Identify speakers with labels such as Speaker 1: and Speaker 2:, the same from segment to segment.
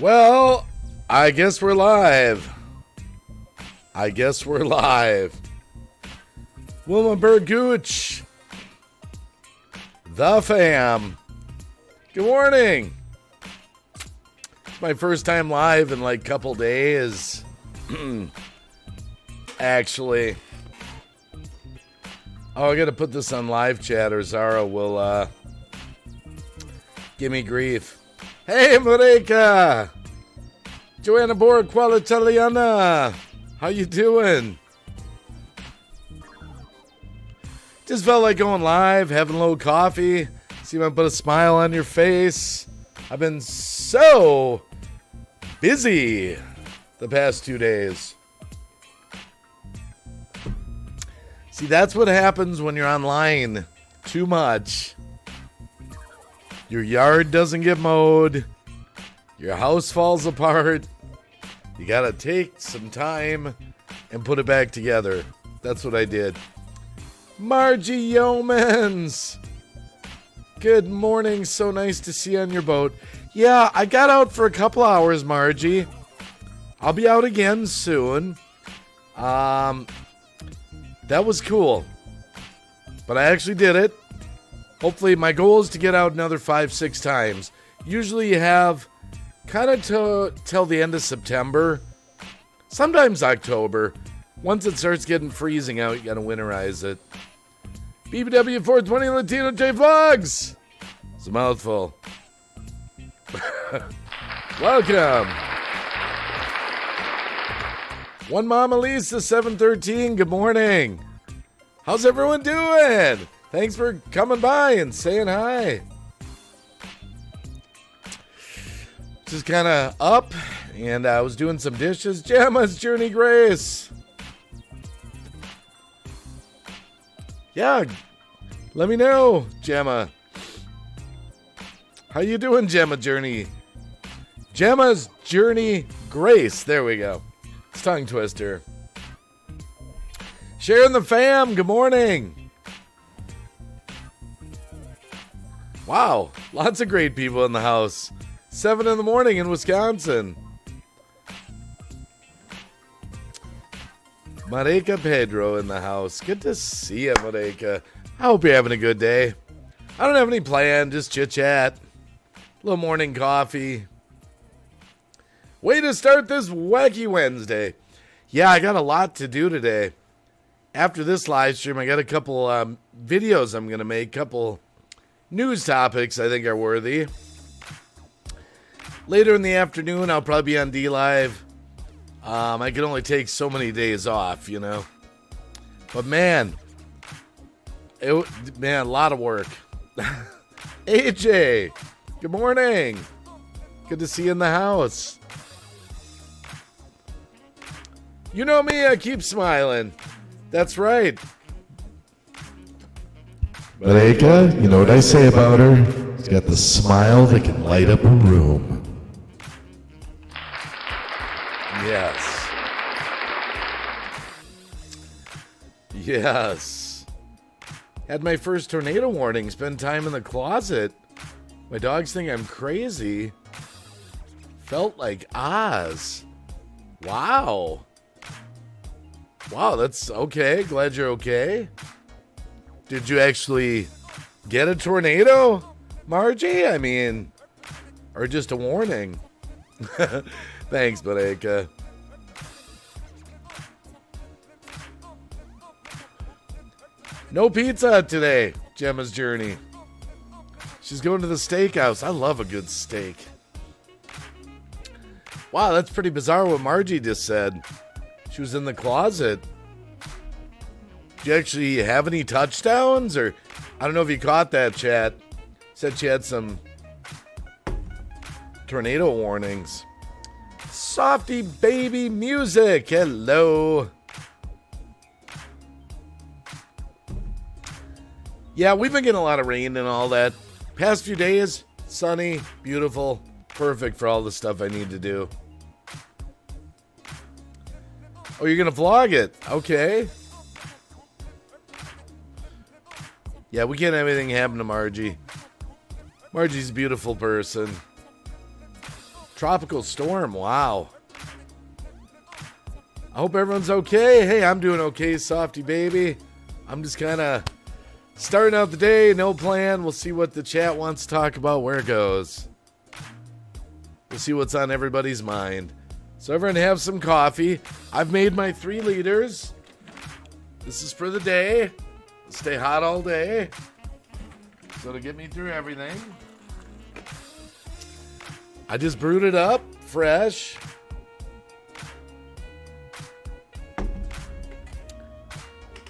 Speaker 1: Well, I guess we're live. Wilma Bird Gooch. The fam. Good morning. My first time live in like a couple days. Actually. Oh, I gotta put this on live chat or Zara will give me grief. Hey, Marika! Joanna Borg, Quala Italiana! How you doing? Just felt like going live, having a little coffee. See if I can put a smile on your face. I've been so busy the past 2 days. See, that's what happens when you're online too much. Your yard doesn't get mowed. Your house falls apart. You gotta take some time and put it back together. That's what I did. Margie Yeomans. Good morning. So nice to see you on your boat. Yeah, I got out for a couple hours, Margie. I'll be out again soon. That was cool. But I actually did it. Hopefully, my goal is to get out another 5-6 times. Usually you have kind of till the end of September. Sometimes October. Once it starts getting freezing out, you got to winterize it. BBW 420 Latino J Vlogs. It's a mouthful. Welcome. One Mama Lisa 713. Good morning. How's everyone doing? Thanks for coming by and saying hi. Just kind of up, and I was doing some dishes. Gemma's Journey Grace. Yeah, let me know, Gemma. How you doing, Gemma Journey? Gemma's Journey Grace. There we go. It's tongue twister. Sharing the fam. Good morning. Wow, lots of great people in the house. 7 in the morning in Wisconsin. Marika Pedro in the house. Good to see you, Marika. I hope you're having a good day. I don't have any plan, just chit-chat. A little morning coffee. Way to start this Wacky Wednesday. Yeah, I got a lot to do today. After this live stream, I got a couple videos I'm going to make, couple news topics I think are worthy. Later in the afternoon, I'll probably be on D-Live. I can only take so many days off, you know. But man, a lot of work. AJ, good morning. Good to see you in the house. You know me, I keep smiling. That's right.
Speaker 2: Marika, you know what I say about her? She's got the smile that can light up a room.
Speaker 1: Yes. Yes. Had my first tornado warning. Spend time in the closet. My dogs think I'm crazy. Felt like Oz. Wow. Wow, that's okay. Glad you're okay. Did you actually get a tornado, Margie? I mean, or just a warning? Thanks, Marika. No pizza today, Gemma's Journey. She's going to the steakhouse. I love a good steak. Wow, that's pretty bizarre what Margie just said. She was in the closet. Did you actually have any touchdowns? Or I don't know if you caught that, chat. Said she had some tornado warnings. Softy baby music. Hello. Yeah, we've been getting a lot of rain and all that. Past few days, sunny, beautiful, perfect for all the stuff I need to do. Oh, you're going to vlog it. Okay. Yeah, we can't have anything happen to Margie. Margie's a beautiful person. Tropical storm. Wow. I hope everyone's okay. Hey, I'm doing okay, Softy baby. I'm just kind of starting out the day. No plan. We'll see what the chat wants to talk about, where it goes. We'll see what's on everybody's mind. So everyone have some coffee. I've made my 3 liters. This is for the day. Stay hot all day. So to get me through everything. I just brewed it up fresh.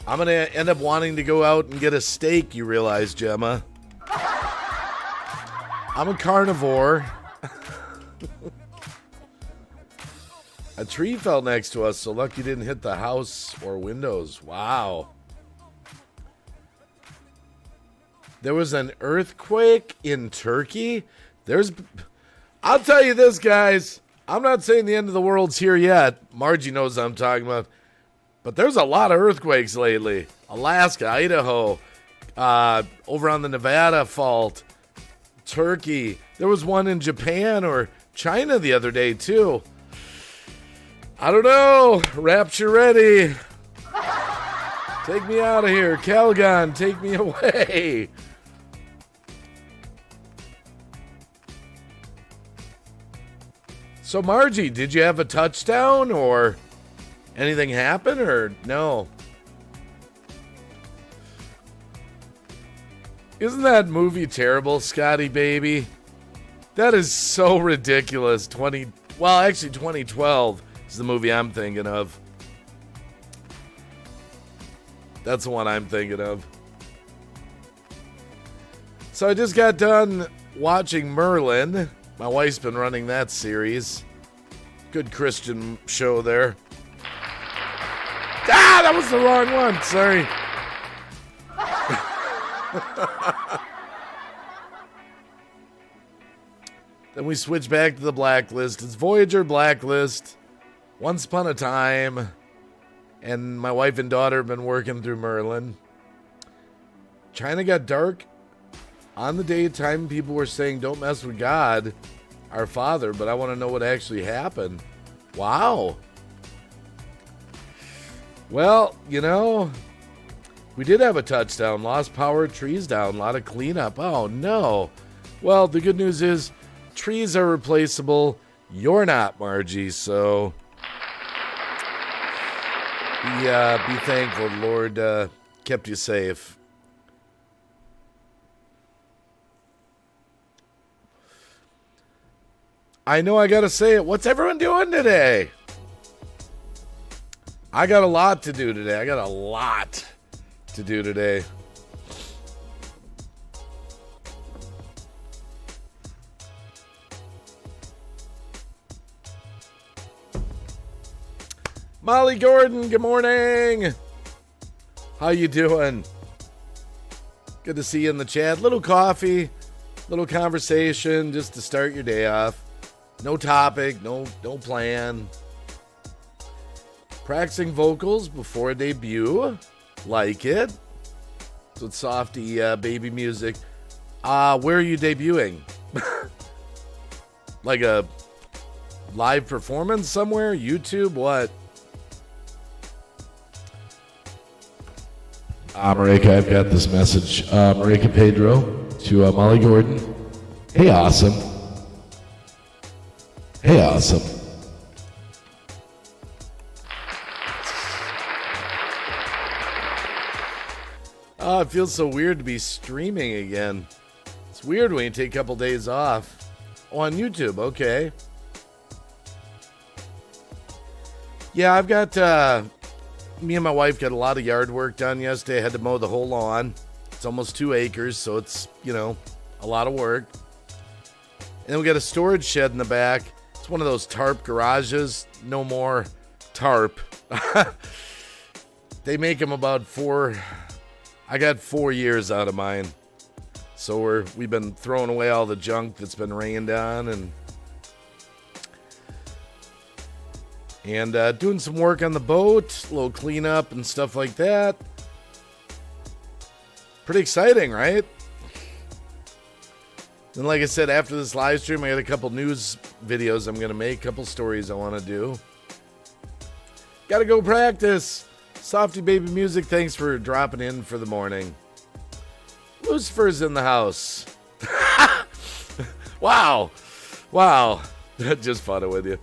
Speaker 1: I'm going to end up wanting to go out and get a steak, you realize, Gemma. I'm a carnivore. A tree fell next to us, so lucky didn't hit the house or windows. Wow. There was an earthquake in Turkey. I'll tell you this, guys. I'm not saying the end of the world's here yet. Margie knows what I'm talking about. But there's a lot of earthquakes lately. Alaska, Idaho, over on the Nevada fault, Turkey. There was one in Japan or China the other day, too. I don't know. Rapture ready. Take me out of here. Calgon, take me away. So, Margie, did you have a touchdown or anything happen or no? Isn't that movie terrible, Scotty baby? That is so ridiculous. 2012 is the movie I'm thinking of. That's the one I'm thinking of. So I just got done watching Merlin. My wife's been running that series. Good Christian show there. Ah, that was the wrong one. Sorry. Then we switch back to the Blacklist. It's Voyager Blacklist. Once Upon a Time. And my wife and daughter have been working through Merlin. China got dark on the daytime. People were saying, don't mess with God, our Father. But I want to know what actually happened. Wow. Well, you know, we did have a touchdown. Lost power, trees down. A lot of cleanup. Oh, no. Well, the good news is trees are replaceable. You're not, Margie. So be thankful the Lord kept you safe. I know I got to say it. What's everyone doing today? I got a lot to do today. Molly Gordon, good morning. How you doing? Good to see you in the chat. Little coffee, little conversation just to start your day off. No topic, no plan. Practicing vocals before a debut. Like it. So it's softy baby music. Where are you debuting? Like a live performance somewhere? YouTube? What?
Speaker 2: Marika, I've got this message. Marika Pedro to Molly Gordon. Hey, awesome. Hey, awesome.
Speaker 1: Oh, it feels so weird to be streaming again. It's weird when you take a couple days off. Oh, on YouTube, okay. Yeah, I've got, me and my wife got a lot of yard work done yesterday. I had to mow the whole lawn. It's almost 2 acres, so it's, a lot of work. And then we got a storage shed in the back. It's one of those tarp garages. No more tarp. They make them about 4... I got 4 years out of mine. So we've been throwing away all the junk that's been rained on and doing some work on the boat, a little cleanup and stuff like that. Pretty exciting, right? And like I said, after this live stream, I got a couple news videos I'm going to make, couple stories I want to do. Got to go practice. Softy Baby Music, thanks for dropping in for the morning. Lucifer's in the house. Wow. Just fun with you.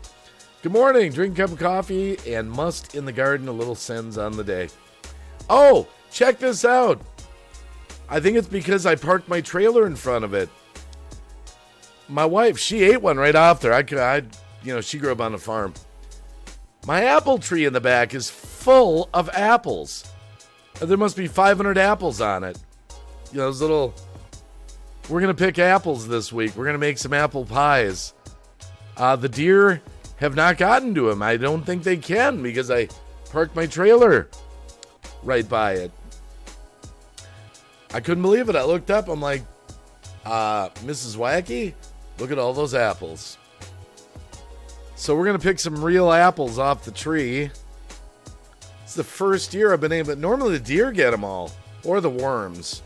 Speaker 1: Good morning. Drink a cup of coffee and must in the garden a little sends on the day. Oh, check this out. I think it's because I parked my trailer in front of it. My wife, she ate one right off there. She grew up on a farm. My apple tree in the back is full of apples. There must be 500 apples on it. Those little... We're going to pick apples this week. We're going to make some apple pies. The deer have not gotten to them. I don't think they can because I parked my trailer right by it. I couldn't believe it. I looked up. I'm like, Mrs. Wacky, look at all those apples. So we're going to pick some real apples off the tree. It's the first year I've been able to. Normally the deer get them all, or the worms.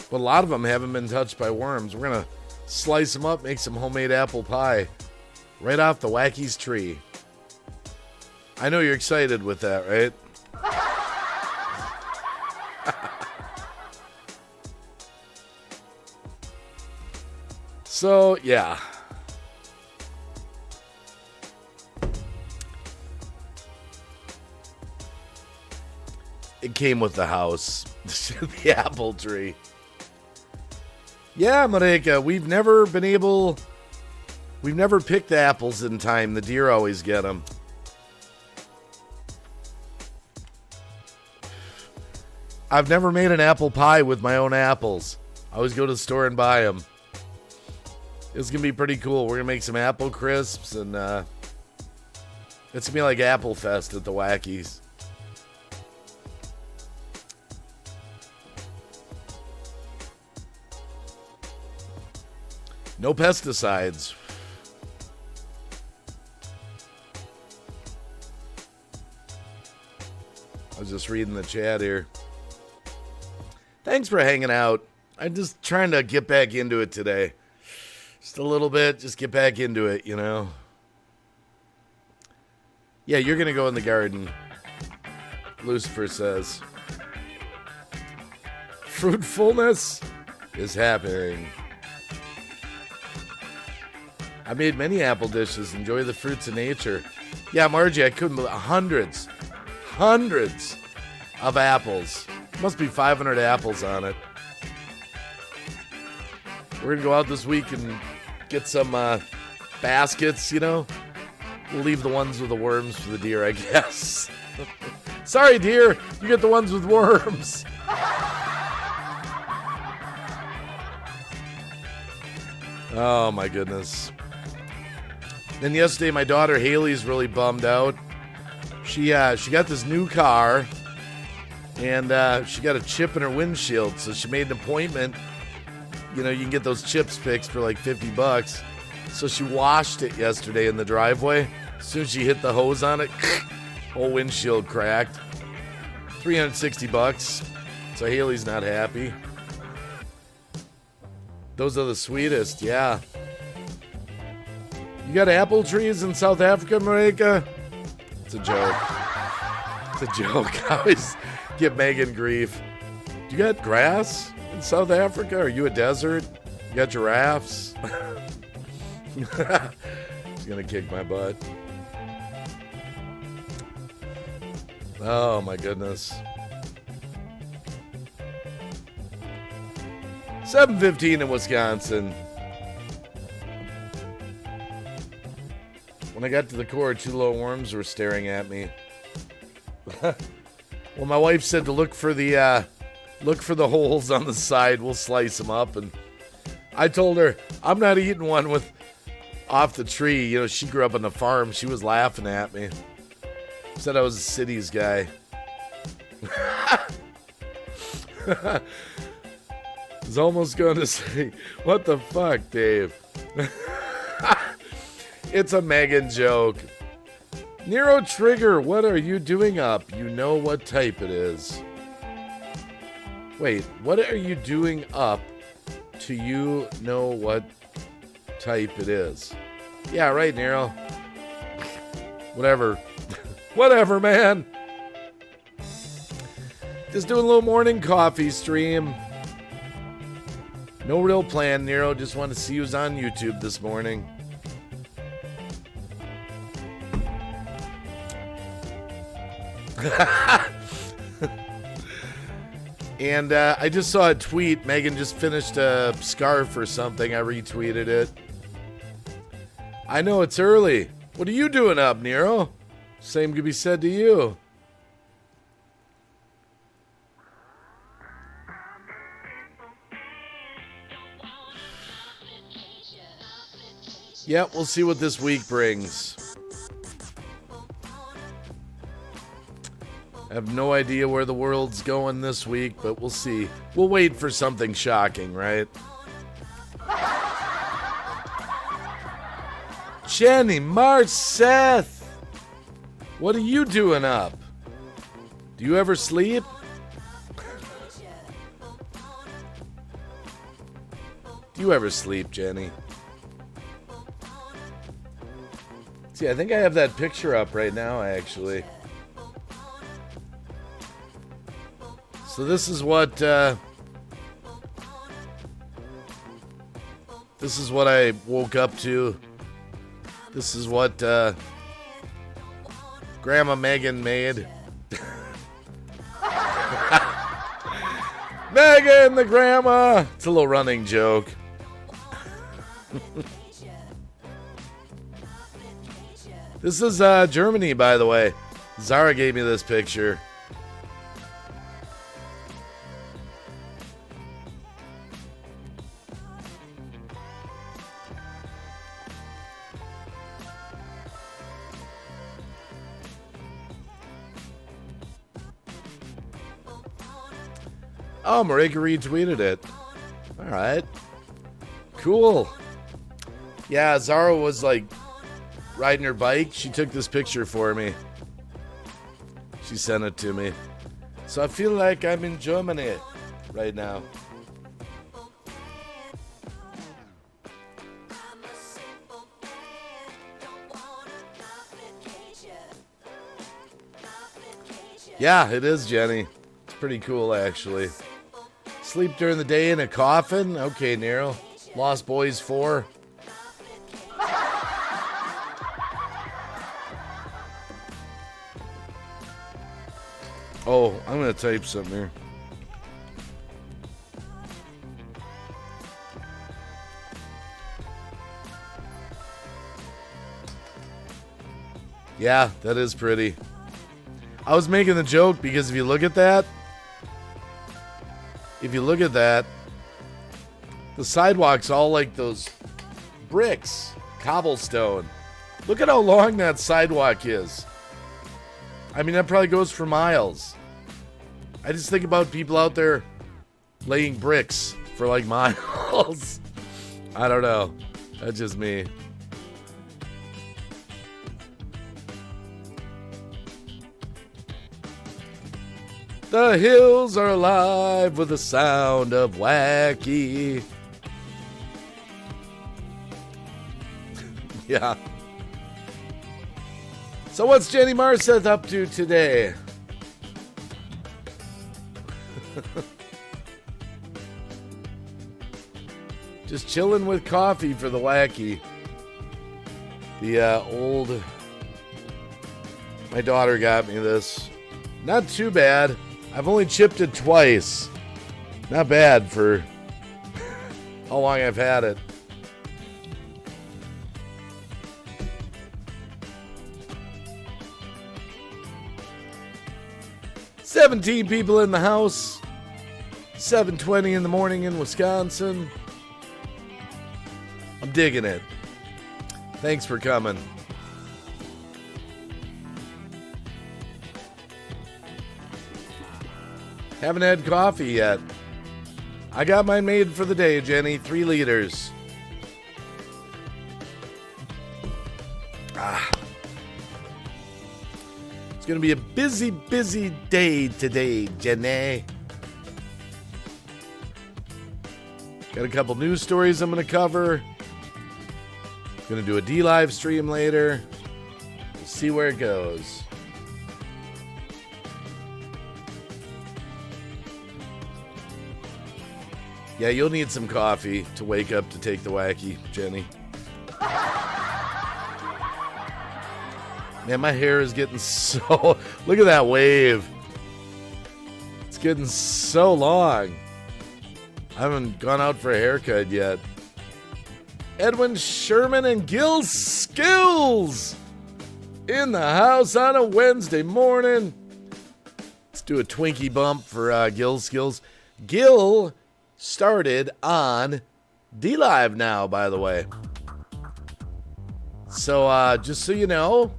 Speaker 1: But a lot of them haven't been touched by worms. We're going to slice them up, make some homemade apple pie right off the Wacky's tree. I know you're excited with that, right? So, yeah. It came with the house. The apple tree. Yeah, Marika, we've never picked the apples in time. The deer always get them. I've never made an apple pie with my own apples. I always go to the store and buy them. It's going to be pretty cool. We're going to make some apple crisps, and it's going to be like Apple Fest at the Wackies. No pesticides. I was just reading the chat here. Thanks for hanging out. I'm just trying to get back into it today. Just a little bit. Just get back into it, Yeah, you're going to go in the garden, Lucifer says. Fruitfulness is happening. I made many apple dishes. Enjoy the fruits of nature. Yeah, Margie, I couldn't believe hundreds of apples. Must be 500 apples on it. We're going to go out this week and get some baskets, We'll leave the ones with the worms for the deer, I guess. Sorry, deer. You get the ones with worms. Oh, my goodness. Then yesterday, my daughter Haley's really bummed out. She got this new car, and she got a chip in her windshield, so she made an appointment. You can get those chips fixed for like $50. So she washed it yesterday in the driveway. As soon as she hit the hose on it, whole windshield cracked. $360. So Haley's not happy. Those are the sweetest, yeah. You got apple trees in South Africa, Marika? It's a joke. It's a joke. I always give Megan grief. You got grass in South Africa? Are you a desert? You got giraffes? He's going to kick my butt. Oh, my goodness. 7:15 in Wisconsin. When I got to the core, two little worms were staring at me. Well, my wife said to look for the holes on the side. We'll slice them up. And I told her, I'm not eating one with off the tree. She grew up on the farm. She was laughing at me. Said I was a cities guy. I was almost going to say, what the fuck, Dave? It's a Megan joke. Nero Trigger, what are you doing up? You know what type it is. Wait, what are you doing up to you know what type it is? Yeah, right, Nero. Whatever. Whatever, man. Just doing a little morning coffee stream. No real plan, Nero. Just want to see who's on YouTube this morning. And I just saw a tweet. Megan just finished a scarf or something. I retweeted it. I know it's early. What are you doing up, Nero? Same could be said to you. Yeah, we'll see what this week brings. I have no idea where the world's going this week, but we'll see. We'll wait for something shocking, right? Jenny, Mars, Seth, what are you doing up? Do you ever sleep? Do you ever sleep, Jenny? See, I think I have that picture up right now, actually. So this is what I woke up to. This is what Grandma Megan made. Megan the grandma. It's a little running joke. This is Germany, by the way. Zara gave me this picture. Oh, Marika retweeted it. All right. Cool. Yeah, Zara was like riding her bike. She took this picture for me. She sent it to me. So I feel like I'm in Germany right now. Yeah, it is, Jenny. It's pretty cool, actually. Sleep during the day in a coffin? Okay, Nero. Lost Boys 4. Oh, I'm going to type something here. Yeah, that is pretty. I was making the joke because if you look at that, the sidewalk's all like those bricks, cobblestone. Look at how long that sidewalk is. I mean, that probably goes for miles. I just think about people out there laying bricks for like miles. I don't know. That's just me. The hills are alive with the sound of Wacky. Yeah. So what's Jenny Marseth up to today? Just chilling with coffee for the Wacky. My daughter got me this. Not too bad. I've only chipped it twice. Not bad for how long I've had it. "17 people in the house. 7:20 in the morning in Wisconsin. I'm digging it. Thanks for coming." Haven't had coffee yet. I got mine made for the day, Jenny. 3 liters. It's going to be a busy, busy day today, Jenny. Got a couple news stories I'm going to cover. Gonna do a D-Live stream later. See where it goes. Yeah, you'll need some coffee to wake up to take the wacky, Jenny. Man, my hair is getting so... Look at that wave. It's getting so long. I haven't gone out for a haircut yet. Edwin Sherman and Gil Skills in the house on a Wednesday morning. Let's do a Twinkie bump for Gil Skills. Gil started on D-Live now, by the way. So, just so you know,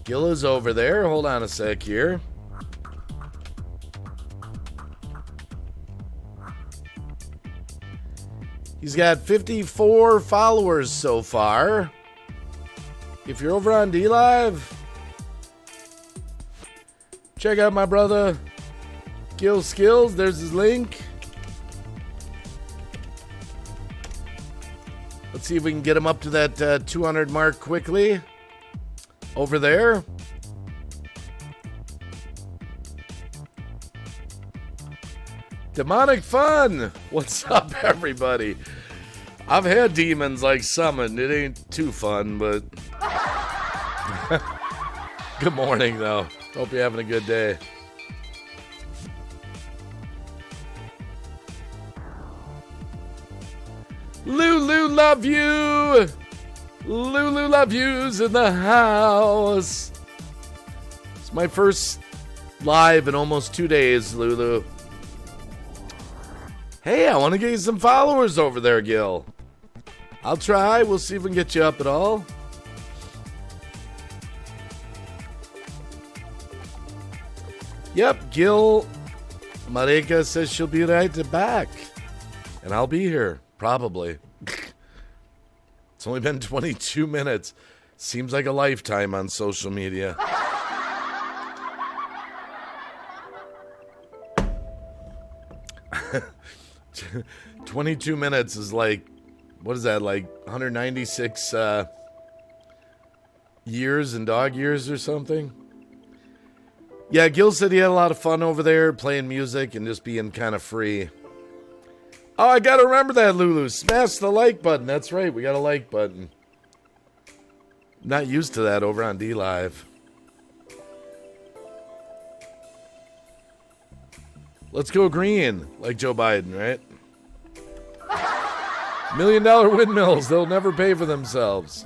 Speaker 1: Gil is over there. Hold on a sec here. He's got 54 followers so far. If you're over on D-Live, check out my brother Gil Skills. There's his link. Let's see if we can get him up to that 200 mark quickly. Over there. Demonic Fun. What's up, everybody? I've had demons like summoned. It ain't too fun, but... Good morning, though. Hope you're having a good day. Lulu, love you. Lulu, love you's in the house. It's my first live in almost 2 days, Lulu. Hey, I want to get you some followers over there, Gil. I'll try. We'll see if we can get you up at all. Yep, Gil Marika says she'll be right back. And I'll be here, probably. It's only been 22 minutes. Seems like a lifetime on social media. 22 minutes is like, what is that, like 196 years in dog years or something? Yeah, Gil said he had a lot of fun over there playing music and just being kind of free. Oh, I gotta remember that, Lulu. Smash the like button. That's right, we got a like button. Not used to that over on D-Live. Let's go green, like Joe Biden, right? $1 million windmills. They'll never pay for themselves.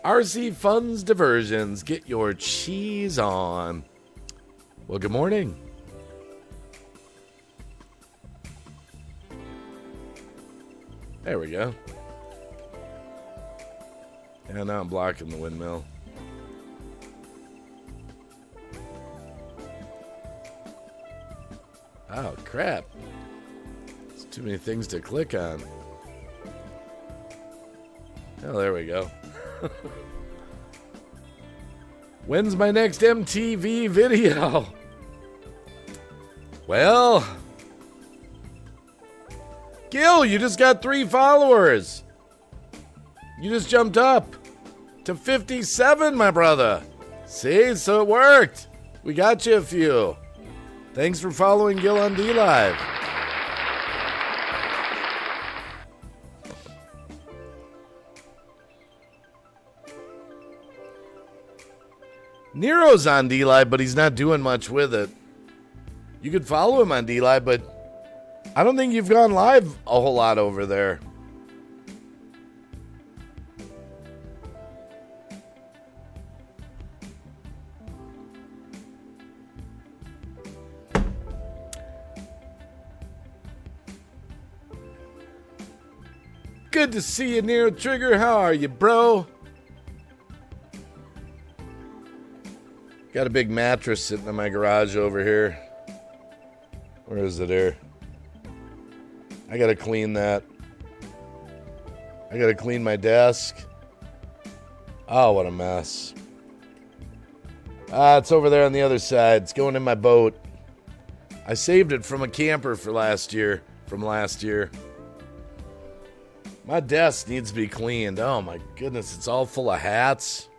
Speaker 1: RC Funds Diversions. Get your cheese on. Well, good morning. There we go. And now I'm blocking the windmill. Oh, crap. There's too many things to click on. Oh, there we go. When's my next MTV video? Well, Gil, you just got 3 followers. You just jumped up to 57, my brother. See, so it worked. We got you a few. Thanks for following Gil on D-Live. Nero's on D-Live, but he's not doing much with it. You could follow him on D-Live, but I don't think you've gone live a whole lot over there. Good to see you, Nero Trigger. How are you, bro? Got a big mattress sitting in my garage over here. Where is it here? I gotta clean that. I gotta clean my desk. Oh, what a mess. It's over there on the other side. It's going in my boat. I saved it from a camper for last year. from last year. My desk needs to be cleaned. Oh my goodness, it's all full of hats.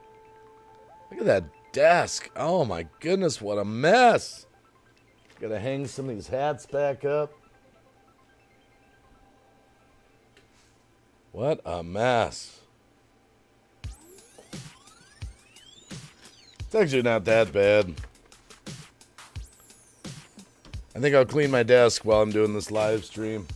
Speaker 1: Look at that desk. Oh my goodness, what a mess. Gotta hang some of these hats back up. What a mess. It's actually not that bad. I think I'll clean my desk while I'm doing this live stream.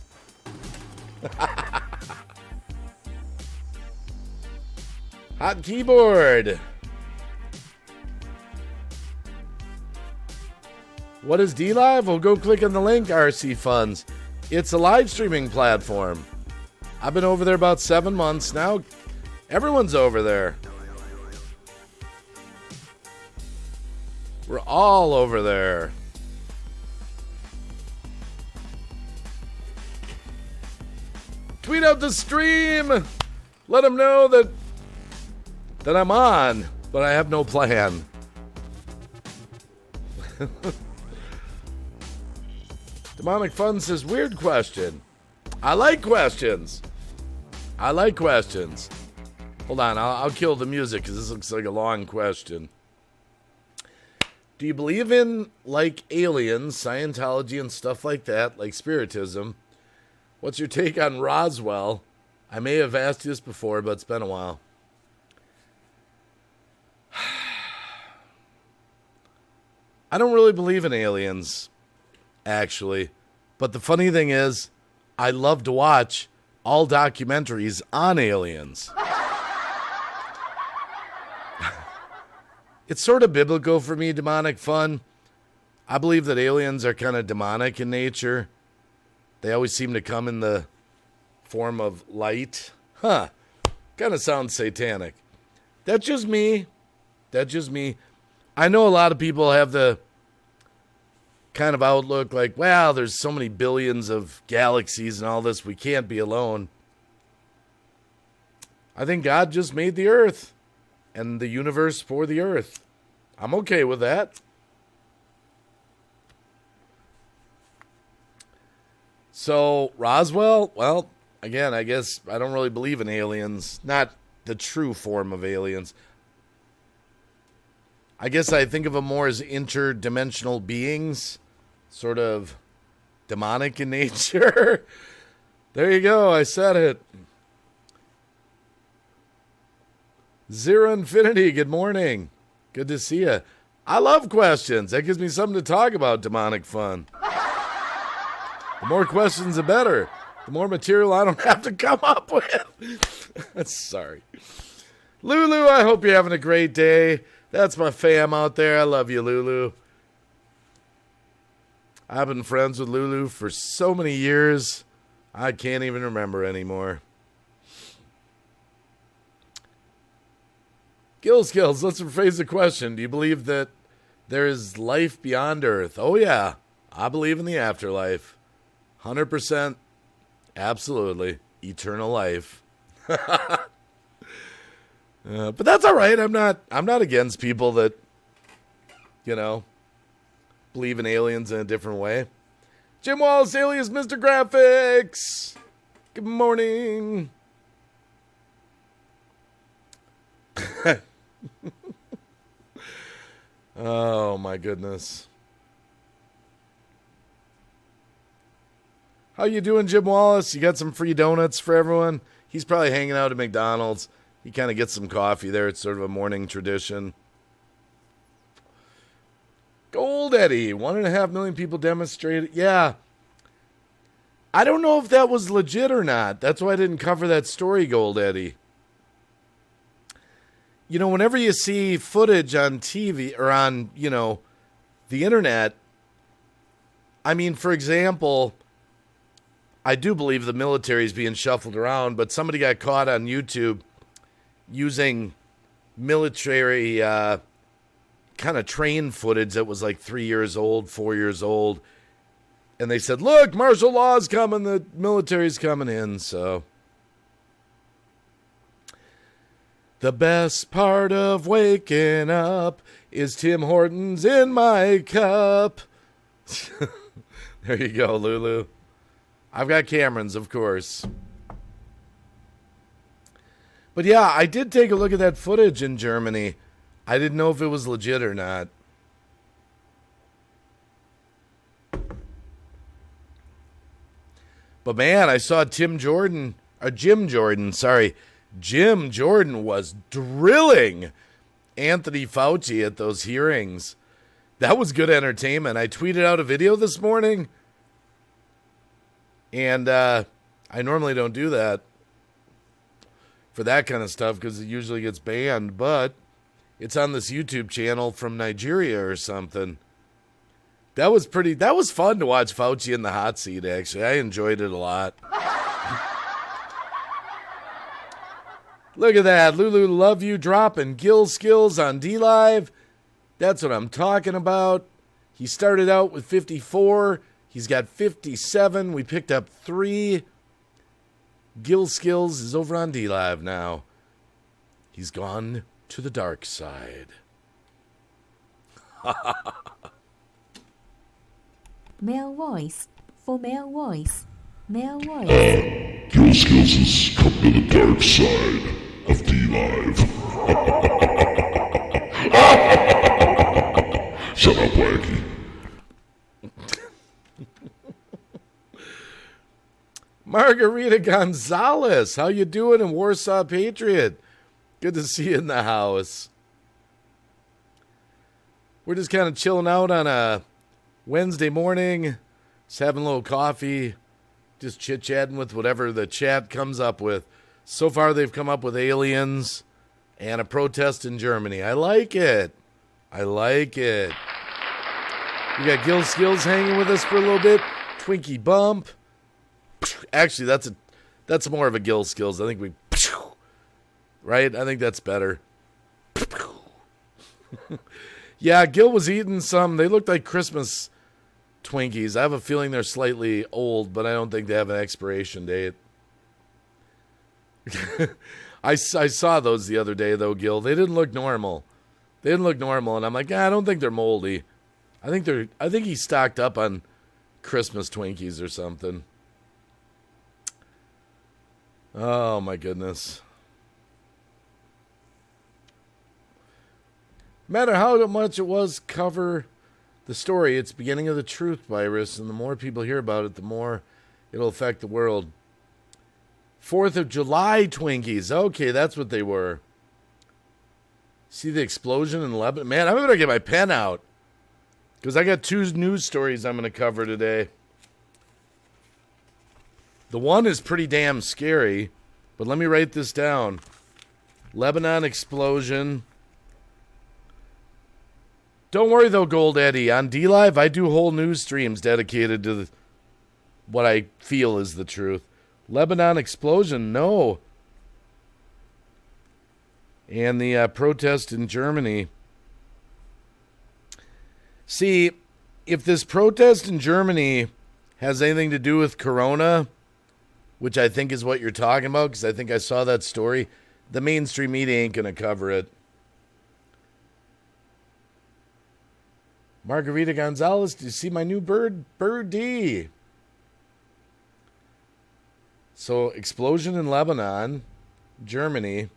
Speaker 1: Hot keyboard. What is DLive? Well, go click on the link, RC Funds. It's a live streaming platform. I've been over there about 7 months now. Everyone's over there. We're all over there. Tweet out the stream. Let them know that I'm on, but I have no plan. Demonic Fun says, weird question. I like questions. I like questions. Hold on, I'll kill the music because this looks like a long question. Do you believe in, like, aliens, Scientology, and stuff like that, like Spiritism? What's your take on Roswell? I may have asked you this before, but it's been a while. I don't really believe in aliens, actually. But the funny thing is, I love to watch all documentaries on aliens. It's sort of biblical for me, Demonic Fun. I believe that aliens are kind of demonic in nature. They always seem to come in the form of light. Huh. Kind of sounds satanic. That's just me. That's just me. I know a lot of people have the kind of outlook like, wow, there's so many billions of galaxies and all this. We can't be alone. I think God just made the earth and the universe for the earth. I'm okay with that. So, Roswell, well, again, I guess I don't really believe in aliens. Not the true form of aliens. I guess I think of them more as interdimensional beings, sort of demonic in nature. There you go, I said it. Zero Infinity, good morning. Good to see you. I love questions. That gives me something to talk about, Demonic Fun. The more questions, the better. The more material I don't have to come up with. Sorry. Lulu, I hope you're having a great day. That's my fam out there. I love you, Lulu. I've been friends with Lulu for so many years, I can't even remember anymore. Skills, let's rephrase the question. Do you believe that there is life beyond Earth? Oh, yeah. I believe in the afterlife. 100%. Absolutely. Eternal life. But that's all right. I'm not against people that, believe in aliens in a different way. Jim Wallace, alias Mr. Graphics. Good morning. Oh, my goodness. How you doing, Jim Wallace? You got some free donuts for everyone? He's probably hanging out at McDonald's. He kind of gets some coffee there. It's sort of a morning tradition. Gold Eddie, 1.5 million people demonstrated. Yeah. I don't know if that was legit or not. That's why I didn't cover that story, Gold Eddie. Whenever you see footage on TV or on, the internet, I mean, for example, I do believe the military is being shuffled around, but somebody got caught on YouTube using military kind of train footage that was like 3 years old, 4 years old. And they said, look, martial law's coming, the military's coming in, so. The best part of waking up is Tim Hortons in my cup. There you go, Lulu. I've got Cameron's, of course. But yeah, I did take a look at that footage in Germany. I didn't know if it was legit or not. But man, I saw Jim Jordan was drilling Anthony Fauci at those hearings. That was good entertainment. I tweeted out a video this morning. And I normally don't do that for that kind of stuff because it usually gets banned. But it's on this YouTube channel from Nigeria or something. That was fun to watch Fauci in the hot seat, actually. I enjoyed it a lot. Look at that. Lulu, love you dropping Gill skills on D-Live. That's what I'm talking about. He started out with 54. He's got 57. We picked up 3. Gill skills is over on D-Live now. He's gone to the dark side.
Speaker 3: Male voice. For male voice. Male voice.
Speaker 2: Gill skills has come to the dark side of D-Live. Shut up, Wacky.
Speaker 1: Margarita Gonzalez, how you doing in Warsaw Patriot? Good to see you in the house. We're just kind of chilling out on a Wednesday morning, just having a little coffee, just chit-chatting with whatever the chat comes up with. So far, they've come up with aliens and a protest in Germany. I like it. I like it. We got Gil Skills hanging with us for a little bit. Twinkie Bump. Actually, that's more of a Gil Skills. I think right? I think that's better. Yeah, Gil was eating some. They looked like Christmas Twinkies. I have a feeling they're slightly old, but I don't think they have an expiration date. I saw those the other day, though, Gil. They didn't look normal. And I'm like, I don't think they're moldy. I think he stocked up on Christmas Twinkies or something. Oh, my goodness. No matter how much it was cover the story, it's beginning of the truth virus, and the more people hear about it, the more it'll affect the world. 4th of July Twinkies. Okay, that's what they were. See the explosion in Lebanon? Man, I better get my pen out, because I got 2 news stories I'm going to cover today. The one is pretty damn scary, but let me write this down. Lebanon explosion. Don't worry, though, Gold Eddie. On D-Live, I do whole news streams dedicated to what I feel is the truth. Lebanon explosion, no. And the protest in Germany. See, if this protest in Germany has anything to do with Corona, which I think is what you're talking about, because I think I saw that story, the mainstream media ain't going to cover it. Margarita Gonzalez, do you see my new birdie? So, explosion in Lebanon, Germany.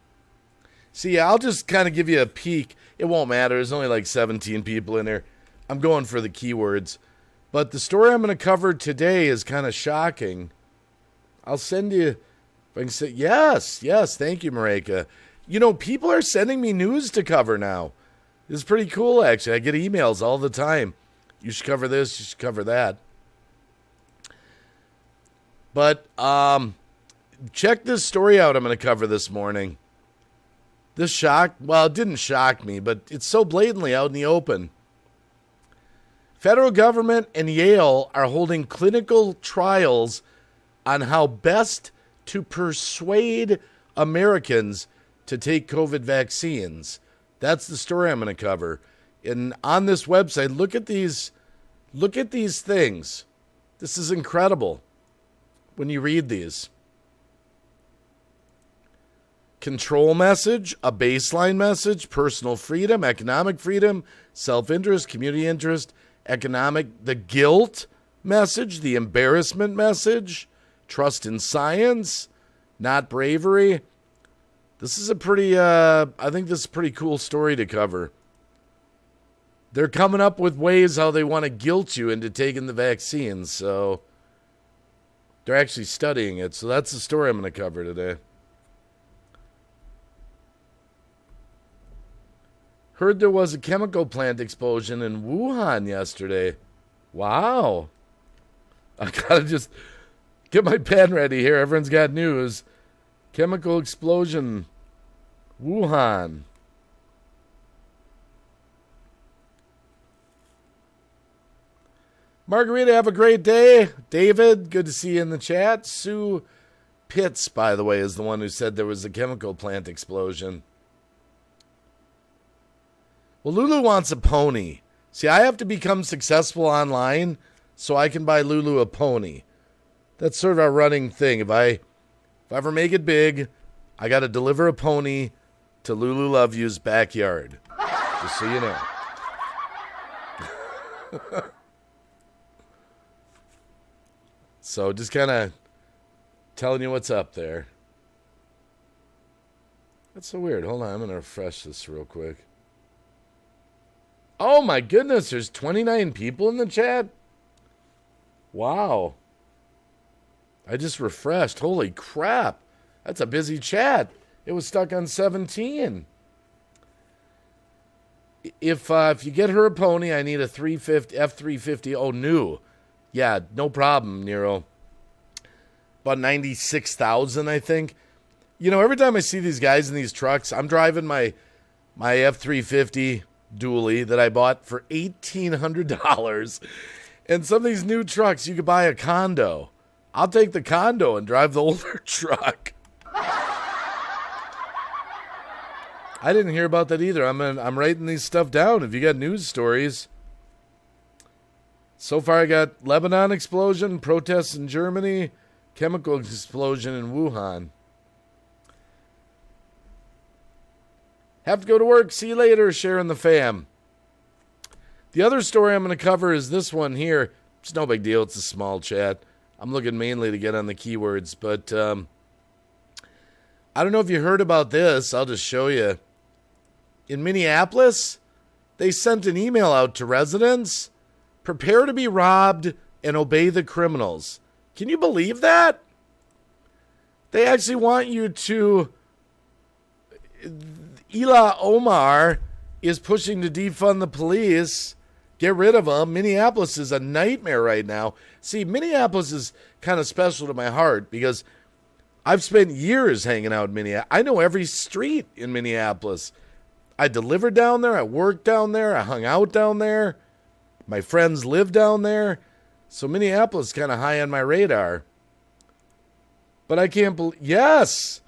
Speaker 1: See, I'll just kind of give you a peek. It won't matter. There's only like 17 people in there. I'm going for the keywords. But the story I'm going to cover today is kind of shocking. I'll send you, if I can say, yes, thank you, Mareka. You know, people are sending me news to cover now. This is pretty cool, actually. I get emails all the time. You should cover this, you should cover that. But check this story out I'm going to cover this morning. This shocked, well, it didn't shock me, but it's so blatantly out in the open. Federal government and Yale are holding clinical trials on how best to persuade Americans to take COVID vaccines. That's the story I'm going to cover. And on this website, look at these things. This is incredible when you read these. Control message, a baseline message, personal freedom, economic freedom, self-interest, community interest, economic, the guilt message, the embarrassment message, trust in science, not bravery. This is a pretty, I think this is a pretty cool story to cover. They're coming up with ways how they want to guilt you into taking the vaccine, so they're actually studying it. So that's the story I'm going to cover today. Heard there was a chemical plant explosion in Wuhan yesterday. Wow. I got to just get my pen ready here. Everyone's got news. Chemical explosion. Wuhan. Margarita, have a great day. David, good to see you in the chat. Sue Pitts, by the way, is the one who said there was a chemical plant explosion. Well, Lulu wants a pony. See, I have to become successful online so I can buy Lulu a pony. That's sort of our running thing. If I ever make it big, I got to deliver a pony to Lulu Love You's backyard. Just so you know. So just kind of telling you what's up there. That's so weird. Hold on, I'm going to refresh this real quick. Oh my goodness, there's 29 people in the chat? Wow. I just refreshed. Holy crap. That's a busy chat. It was stuck on 17. If you get her a pony, I need a F350. Oh, new. Yeah, no problem, Nero. About 96,000, I think. You know, every time I see these guys in these trucks, I'm driving my F350 dually that I bought for $1,800. And some of these new trucks, you could buy a condo. I'll take the condo and drive the older truck. I didn't hear about that either. I'm writing these stuff down. If you got news stories. So far I got Lebanon explosion, protests in Germany, chemical explosion in Wuhan. Have to go to work. See you later, sharing the fam. The other story I'm going to cover is this one here. It's no big deal. It's a small chat. I'm looking mainly to get on the keywords, but I don't know if you heard about this. I'll just show you. In Minneapolis, they sent an email out to residents. Prepare to be robbed and obey the criminals. Can you believe that? They actually want you to... Ilhan Omar is pushing to defund the police, get rid of them. Minneapolis is a nightmare right now. See, Minneapolis is kind of special to my heart because I've spent years hanging out in Minneapolis. I know every street in Minneapolis. I delivered down there. I worked down there. I hung out down there. My friends live down there. So Minneapolis is kind of high on my radar. But I can't believe... Yes!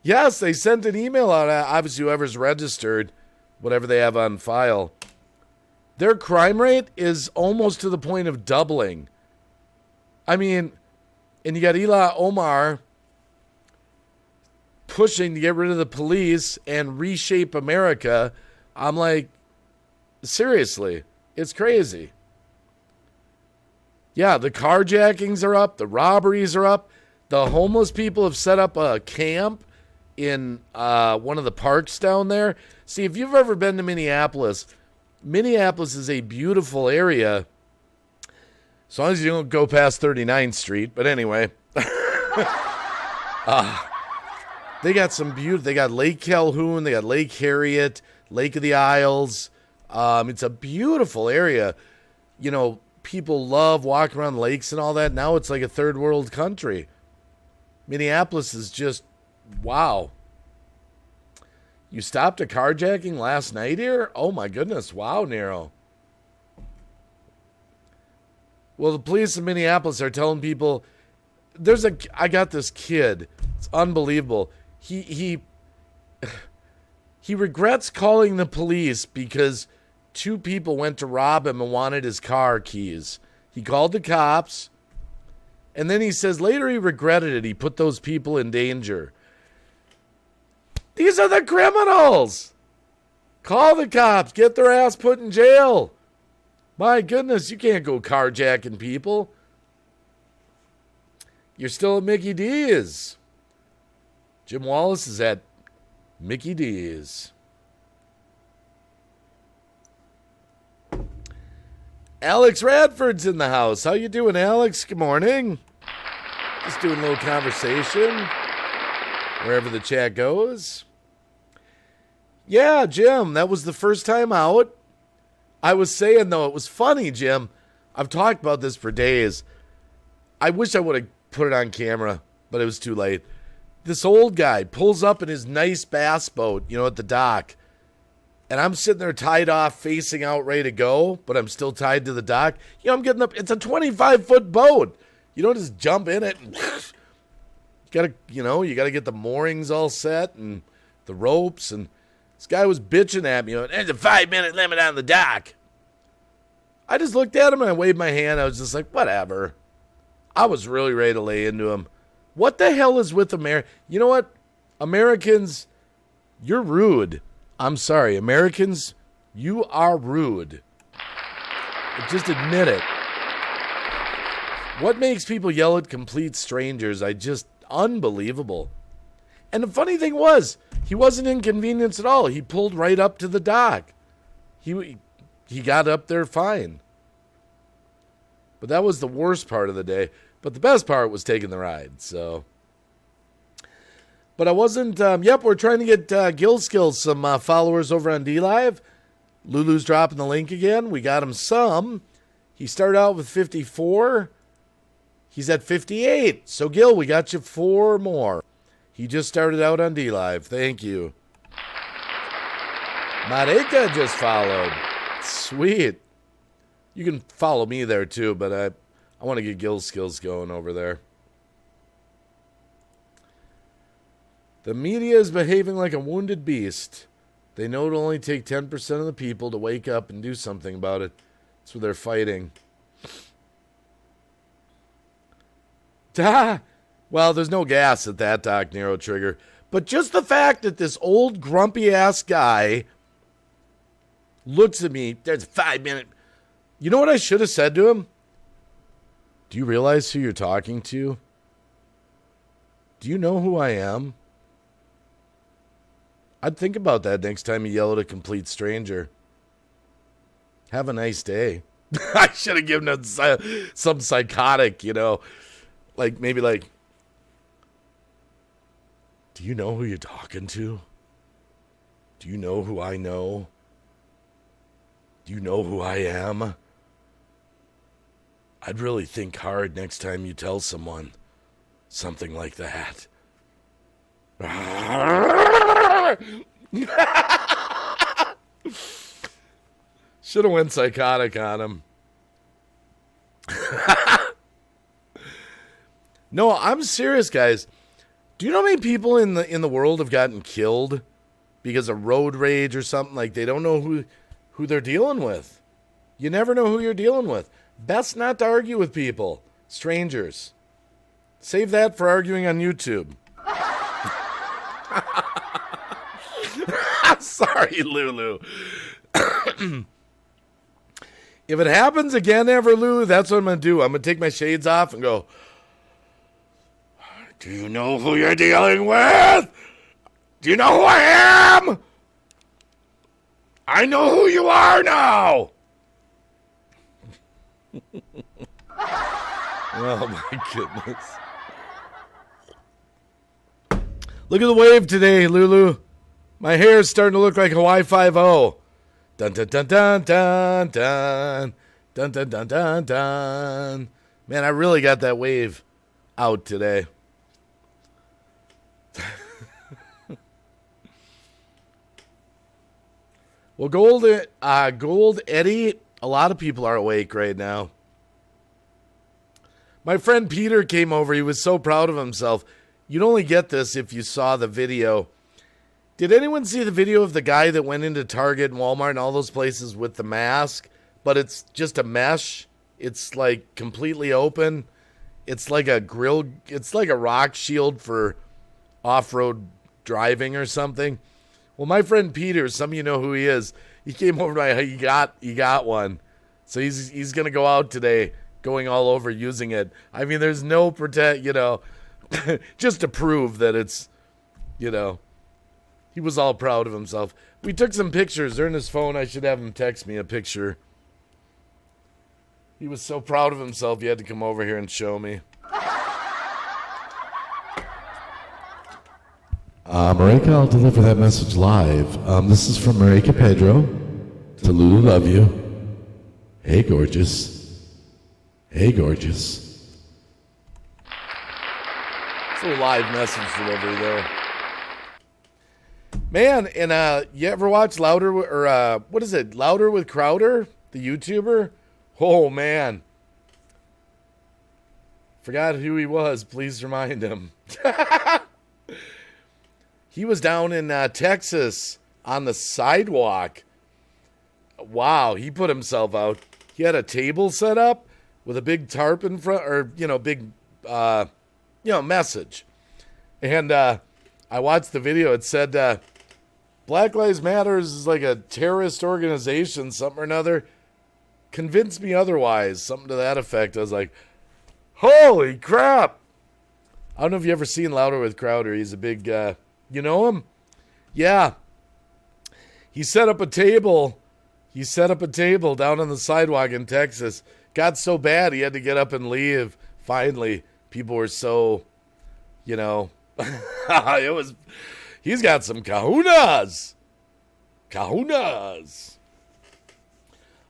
Speaker 1: Yes, they sent an email out. Obviously, whoever's registered, whatever they have on file. Their crime rate is almost to the point of doubling. I mean, and you got Ilhan Omar pushing to get rid of the police and reshape America. I'm like, seriously, it's crazy. Yeah, the carjackings are up. The robberies are up. The homeless people have set up a camp in one of the parks down there. See, if you've ever been to Minneapolis, Minneapolis is a beautiful area. As long as you don't go past 39th Street. But anyway. They got some beauty. They got Lake Calhoun. They got Lake Harriet, Lake of the Isles. It's a beautiful area. You know, people love walking around lakes and all that. Now it's like a third world country. Minneapolis is just, wow. You stopped a carjacking last night here? Oh my goodness. Wow, Nero. Well, the police in Minneapolis are telling people, I got this kid. It's unbelievable. He regrets calling the police because two people went to rob him and wanted his car keys. He called the cops, and then he says later he regretted it. He put those people in danger. These are the criminals. Call the cops. Get their ass put in jail. My goodness, you can't go carjacking people. You're still at Mickey D's. Jim Wallace is at Mickey D's. Alex Radford's in the house. How you doing, Alex? Good morning. Just doing a little conversation wherever the chat goes. Yeah, Jim, that was the first time out. I was saying, though, it was funny, Jim. I've talked about this for days. I wish I would have put it on camera, but it was too late. This old guy pulls up in his nice bass boat, at the dock. And I'm sitting there tied off, facing out, ready to go, but I'm still tied to the dock. I'm getting up. It's a 25-foot boat. You don't just jump in it. And you gotta get the moorings all set and the ropes. And this guy was bitching at me. There's a 5-minute limit on the dock. I just looked at him and I waved my hand. I was just like, whatever. I was really ready to lay into him. What the hell is with America? You know what? Americans, you're rude. I'm sorry. Americans, you are rude. Just admit it. What makes people yell at complete strangers? Unbelievable. And the funny thing was, he wasn't inconvenienced at all. He pulled right up to the dock. He got up there fine. But that was the worst part of the day. But the best part was taking the ride, so. But I wasn't, we're trying to get Gil Skills some followers over on DLive. Lulu's dropping the link again. We got him some. He started out with 54. He's at 58. So, Gil, we got you 4 more. He just started out on DLive. Thank you. Marika just followed. Sweet. You can follow me there, too, but I want to get Gil Skills going over there. The media is behaving like a wounded beast. They know it'll only take 10% of the people to wake up and do something about it. That's what they're fighting. Well, there's no gas at that dock, Narrow Trigger. But just the fact that this old grumpy-ass guy looks at me, there's a 5-minute... You know what I should have said to him? Do you realize who you're talking to? Do you know who I am? I'd think about that next time you yell at a complete stranger. Have a nice day. I should have given him some psychotic, maybe do you know who you're talking to? Do you know who I know? Do you know who I am? I'd really think hard next time you tell someone something like that. Should have went psychotic on him. No, I'm serious, guys. Do you know how many people in the world have gotten killed because of road rage or something? Like they don't know who they're dealing with. You never know who you're dealing with. Best not to argue with people, strangers. Save that for arguing on YouTube. Sorry, Lulu. If it happens again ever, Lulu, that's what I'm going to do. I'm going to take my shades off and go, do you know who you're dealing with? Do you know who I am? I know who you are now. Oh, my goodness. Look at the wave today, Lulu. My hair is starting to look like Hawaii 5-0. Dun dun dun dun dun dun dun dun dun dun dun. Man, I really got that wave out today. Well, Gold Eddie, a lot of people are awake right now. My friend Peter came over. He was so proud of himself. You'd only get this if you saw the video. Did anyone see the video of the guy that went into Target and Walmart and all those places with the mask? But it's just a mesh. It's like completely open. It's like a grill. It's like a rock shield for off-road driving or something. Well, my friend Peter, some of you know who he is. He came over to he got one. So he's going to go out today going all over using it. I mean, there's no just to prove that it's, he was all proud of himself. We took some pictures. They're in his phone. I should have him text me a picture. He was so proud of himself, he had to come over here and show me.
Speaker 2: Marika, I'll deliver that message live. This is from Marika Pedro to Lulu Love You. Hey, gorgeous. Hey, gorgeous.
Speaker 1: It's a live message delivery there. Man, and you ever watch Louder with Crowder, the YouTuber? Oh, man. Forgot who he was. Please remind him. He was down in Texas on the sidewalk. Wow, he put himself out. He had a table set up with a big tarp in front, or, big, message. And I watched the video. It said, Black Lives Matter is like a terrorist organization, something or another. Convince me otherwise, something to that effect. I was like, holy crap. I don't know if you ever seen Louder with Crowder. He's a big, you know him? Yeah. He set up a table down on the sidewalk in Texas. Got so bad he had to get up and leave. Finally, people were so, he's got some kahunas.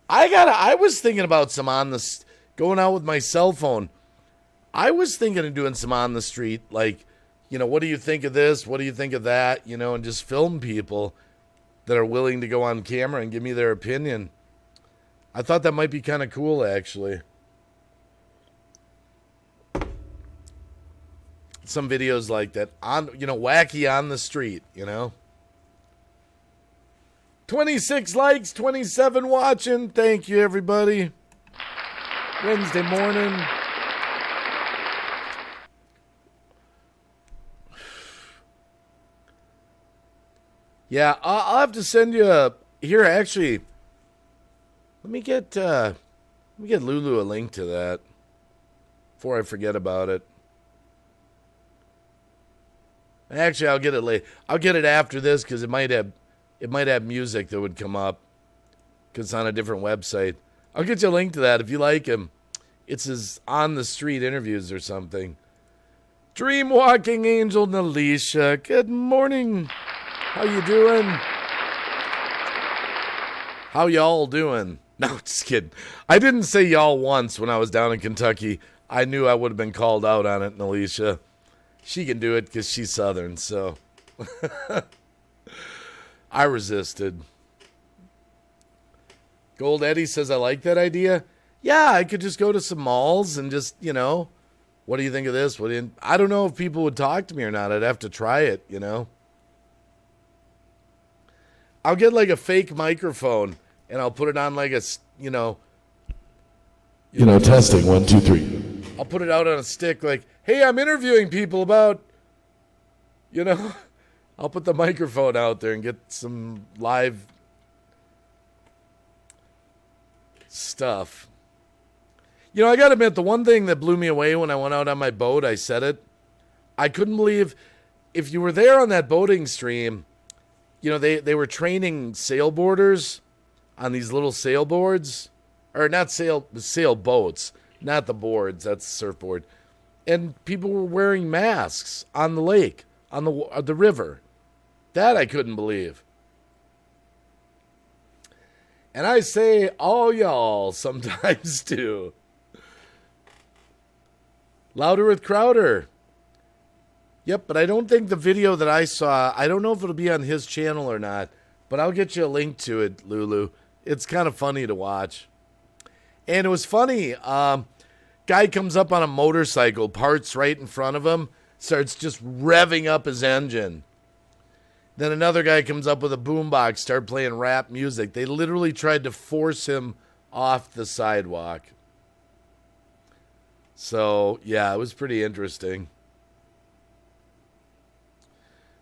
Speaker 1: I was thinking about going out with my cell phone. I was thinking of doing some on the street, like, what do you think of this? What do you think of that? And just film people that are willing to go on camera and give me their opinion. I thought that might be kind of cool, actually. Some videos like that on, wacky on the street, 26 likes, 27 watching. Thank you, everybody. Wednesday morning. Yeah, I'll have to send you here, actually. Let me get Lulu a link to that before I forget about it. Actually, I'll get it late. I'll get it after this because it might have music that would come up because it's on a different website. I'll get you a link to that if you like him. It's his on the street interviews or something. Dream Walking Angel Nalisha, good morning. How you doing? How y'all doing? No, just kidding. I didn't say y'all once when I was down in Kentucky. I knew I would have been called out on it, Nalisha. She can do it because she's Southern, so. I resisted. Gold Eddie says, I like that idea. Yeah, I could just go to some malls and just, what do you think of this? I don't know if people would talk to me or not. I'd have to try it, I'll get like a fake microphone and I'll put it on like a,
Speaker 2: testing 1, 2, 3.
Speaker 1: I'll put it out on a stick like, hey, I'm interviewing people about, I'll put the microphone out there and get some live stuff. I got to admit, the one thing that blew me away when I went out on my boat, I said it, I couldn't believe if you were there on that boating stream, they were training sailboarders on these little sailboards, or not sailboats, not the boards, that's the surfboard. And people were wearing masks on the lake, on the river. That I couldn't believe. And I say all y'all sometimes too. Louder with Crowder. Yep, but I don't think the video that I saw, I don't know if it'll be on his channel or not, but I'll get you a link to it, Lulu. It's kind of funny to watch. And it was funny. Guy comes up on a motorcycle, parts right in front of him, starts just revving up his engine. Then another guy comes up with a boombox, start playing rap music. They literally tried to force him off the sidewalk. So, yeah, it was pretty interesting.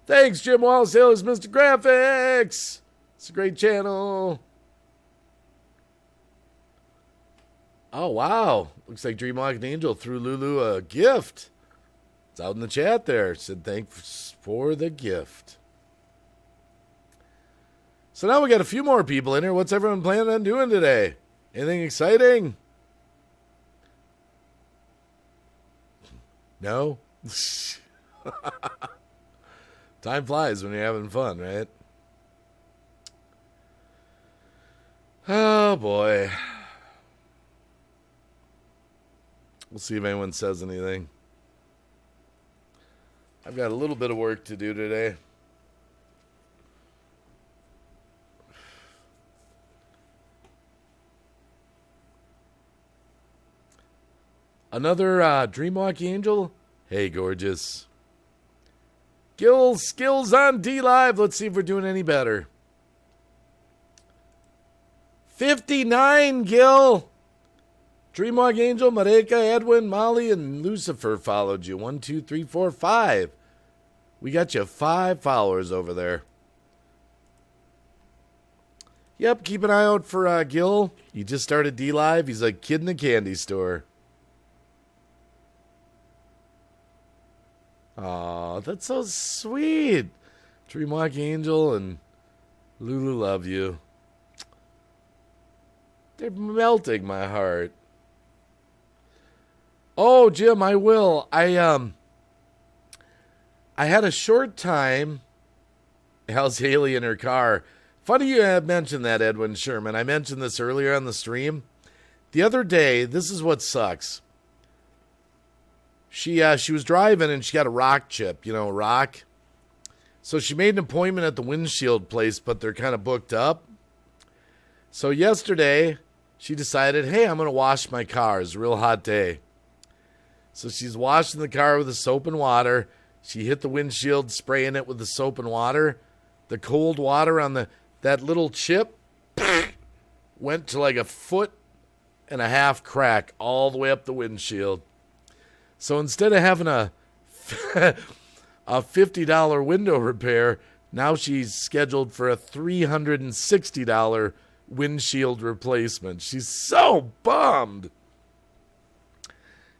Speaker 1: Thanks, Jim Wallace Hills, Mr. Graphics. It's a great channel. Oh, wow. Looks like Dreamwalking Angel threw Lulu a gift. It's out in the chat there. Said thanks for the gift. So now we got a few more people in here. What's everyone planning on doing today? Anything exciting? No? Time flies when you're having fun, right? Oh, boy. We'll see if anyone says anything. I've got a little bit of work to do today. Another Dreamwalking Angel? Hey, gorgeous. Gil Skills on D Live. Let's see if we're doing any better. 59, Gil. Dreamwalk Angel, Mareka, Edwin, Molly, and Lucifer followed you. 1, 2, 3, 4, 5. We got you 5 followers over there. Yep, keep an eye out for Gil. He just started D Live. He's a kid in the candy store. Aw, that's so sweet. Dreamwalk Angel and Lulu love you. They're melting my heart. Oh, Jim, I will. I had a short time. How's Haley in her car? Funny you had mentioned that, Edwin Sherman. I mentioned this earlier on the stream. The other day, this is what sucks. She was driving and she got a rock chip, rock. So she made an appointment at the windshield place, but they're kind of booked up. So yesterday, she decided, hey, I'm going to wash my car. It's a real hot day. So she's washing the car with the soap and water. She hit the windshield, spraying it with the soap and water. The cold water on that little chip went to like a 1.5 foot crack all the way up the windshield. So instead of having a $50 window repair, now she's scheduled for a $360 windshield replacement. She's so bummed.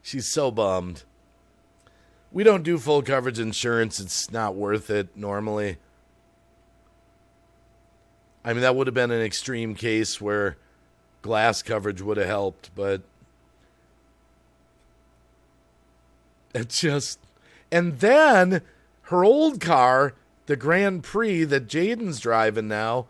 Speaker 1: She's so bummed. We don't do full coverage insurance. It's not worth it normally. I mean, that would have been an extreme case where glass coverage would have helped, but it's just... And then her old car, the Grand Prix that Jaden's driving now,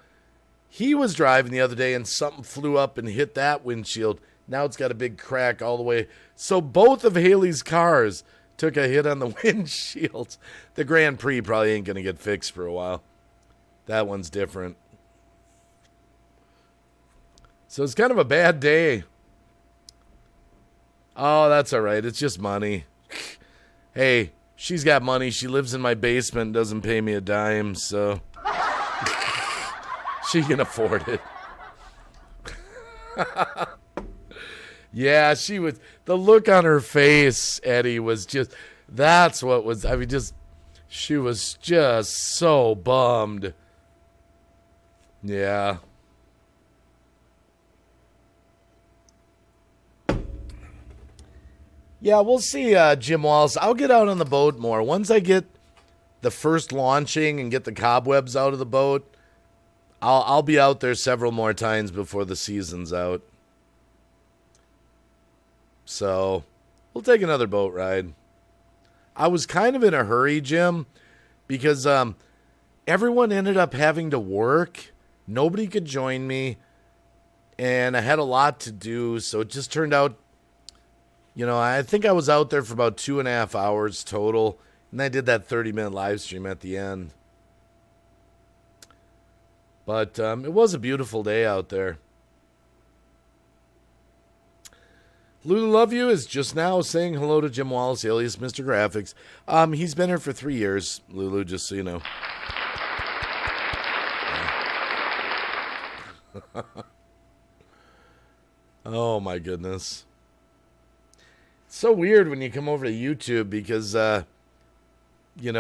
Speaker 1: he was driving the other day and something flew up and hit that windshield. Now it's got a big crack all the way. So both of Haley's cars took a hit on the windshields. The Grand Prix probably ain't going to get fixed for a while. That one's different. So it's kind of a bad day. Oh, that's all right. It's just money. Hey, she's got money. She lives in my basement and doesn't pay me a dime, so she can afford it. Yeah, she was. The look on her face, Eddie, was just. That's what was. I mean, just. She was just so bummed. Yeah. Yeah, we'll see, Jim Wallace. I'll get out on the boat more. Once I get the first launching and get the cobwebs out of the boat, I'll be out there several more times before the season's out. So, we'll take another boat ride. I was kind of in a hurry, Jim, because everyone ended up having to work. Nobody could join me, and I had a lot to do, so it just turned out, I think I was out there for about 2.5 hours total, and I did that 30-minute live stream at the end. But it was a beautiful day out there. Lulu Love You is just now saying hello to Jim Wallace, alias Mr. Graphics. He's been here for 3 years, Lulu, just so you know. Oh, my goodness. It's so weird when you come over to YouTube because, you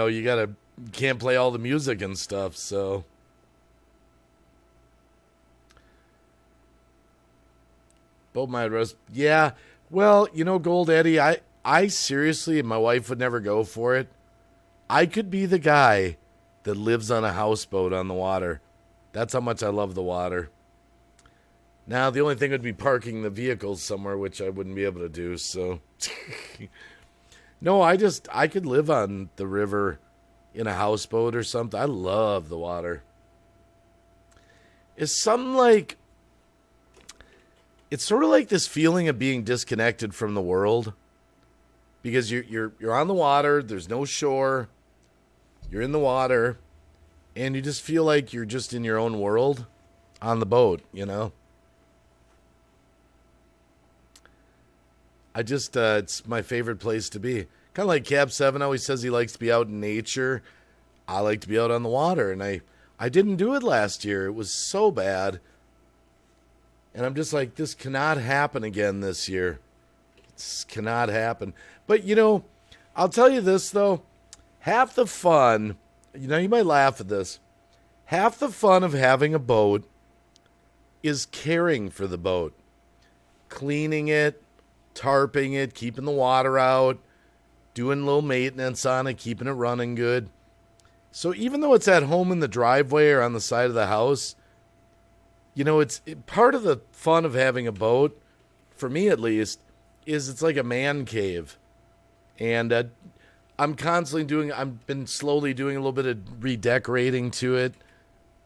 Speaker 1: can't play all the music and stuff, so... Boat my address. Yeah. Well, Gold Eddie, I seriously, my wife would never go for it. I could be the guy that lives on a houseboat on the water. That's how much I love the water. Now, the only thing would be parking the vehicles somewhere, which I wouldn't be able to do, so. No, I could live on the river in a houseboat or something. I love the water. It's something like, it's sort of like this feeling of being disconnected from the world. Because you're on the water, there's no shore, you're in the water, and you just feel like you're just in your own world on the boat, it's my favorite place to be. Kind of like Cab 7 always says he likes to be out in nature. I like to be out on the water, and I didn't do it last year. It was so bad. And I'm just like, this cannot happen again this year. This cannot happen. But, I'll tell you this, though. Half the fun, you might laugh at this. Half the fun of having a boat is caring for the boat. Cleaning it, tarping it, keeping the water out, doing a little maintenance on it, keeping it running good. So even though it's at home in the driveway or on the side of the house, it's part of the fun of having a boat, for me at least, is it's like a man cave. And I've been slowly doing a little bit of redecorating to it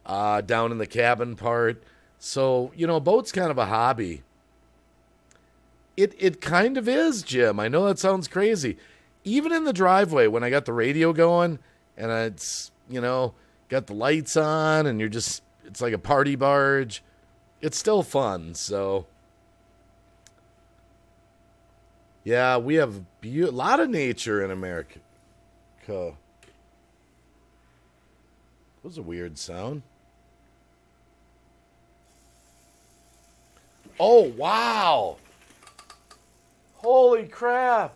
Speaker 1: down in the cabin part. So, a boat's kind of a hobby. It kind of is, Jim. I know that sounds crazy. Even in the driveway, when I got the radio going and it's, got the lights on and it's like a party barge, it's still fun. So, yeah, we have a lot of nature in America. That was a weird sound. Oh, wow. Holy crap.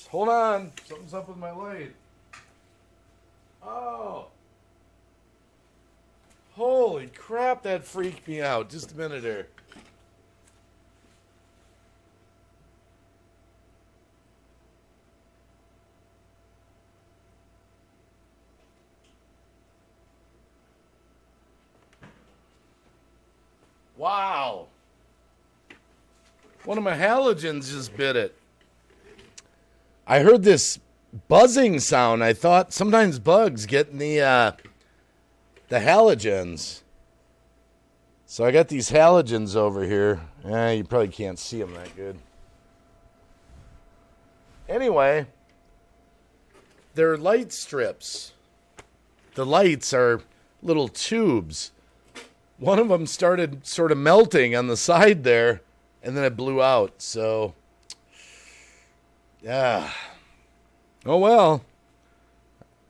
Speaker 1: Hold on. Something's up with my light. Oh. Holy crap, that freaked me out. Just a minute here. Wow. One of my halogens just bit it. I heard this buzzing sound. I thought sometimes bugs get in the halogens. So I got these halogens over here. You probably can't see them that good. Anyway, they're light strips. The lights are little tubes. One of them started sort of melting on the side there, and then it blew out. So, yeah. Oh, well.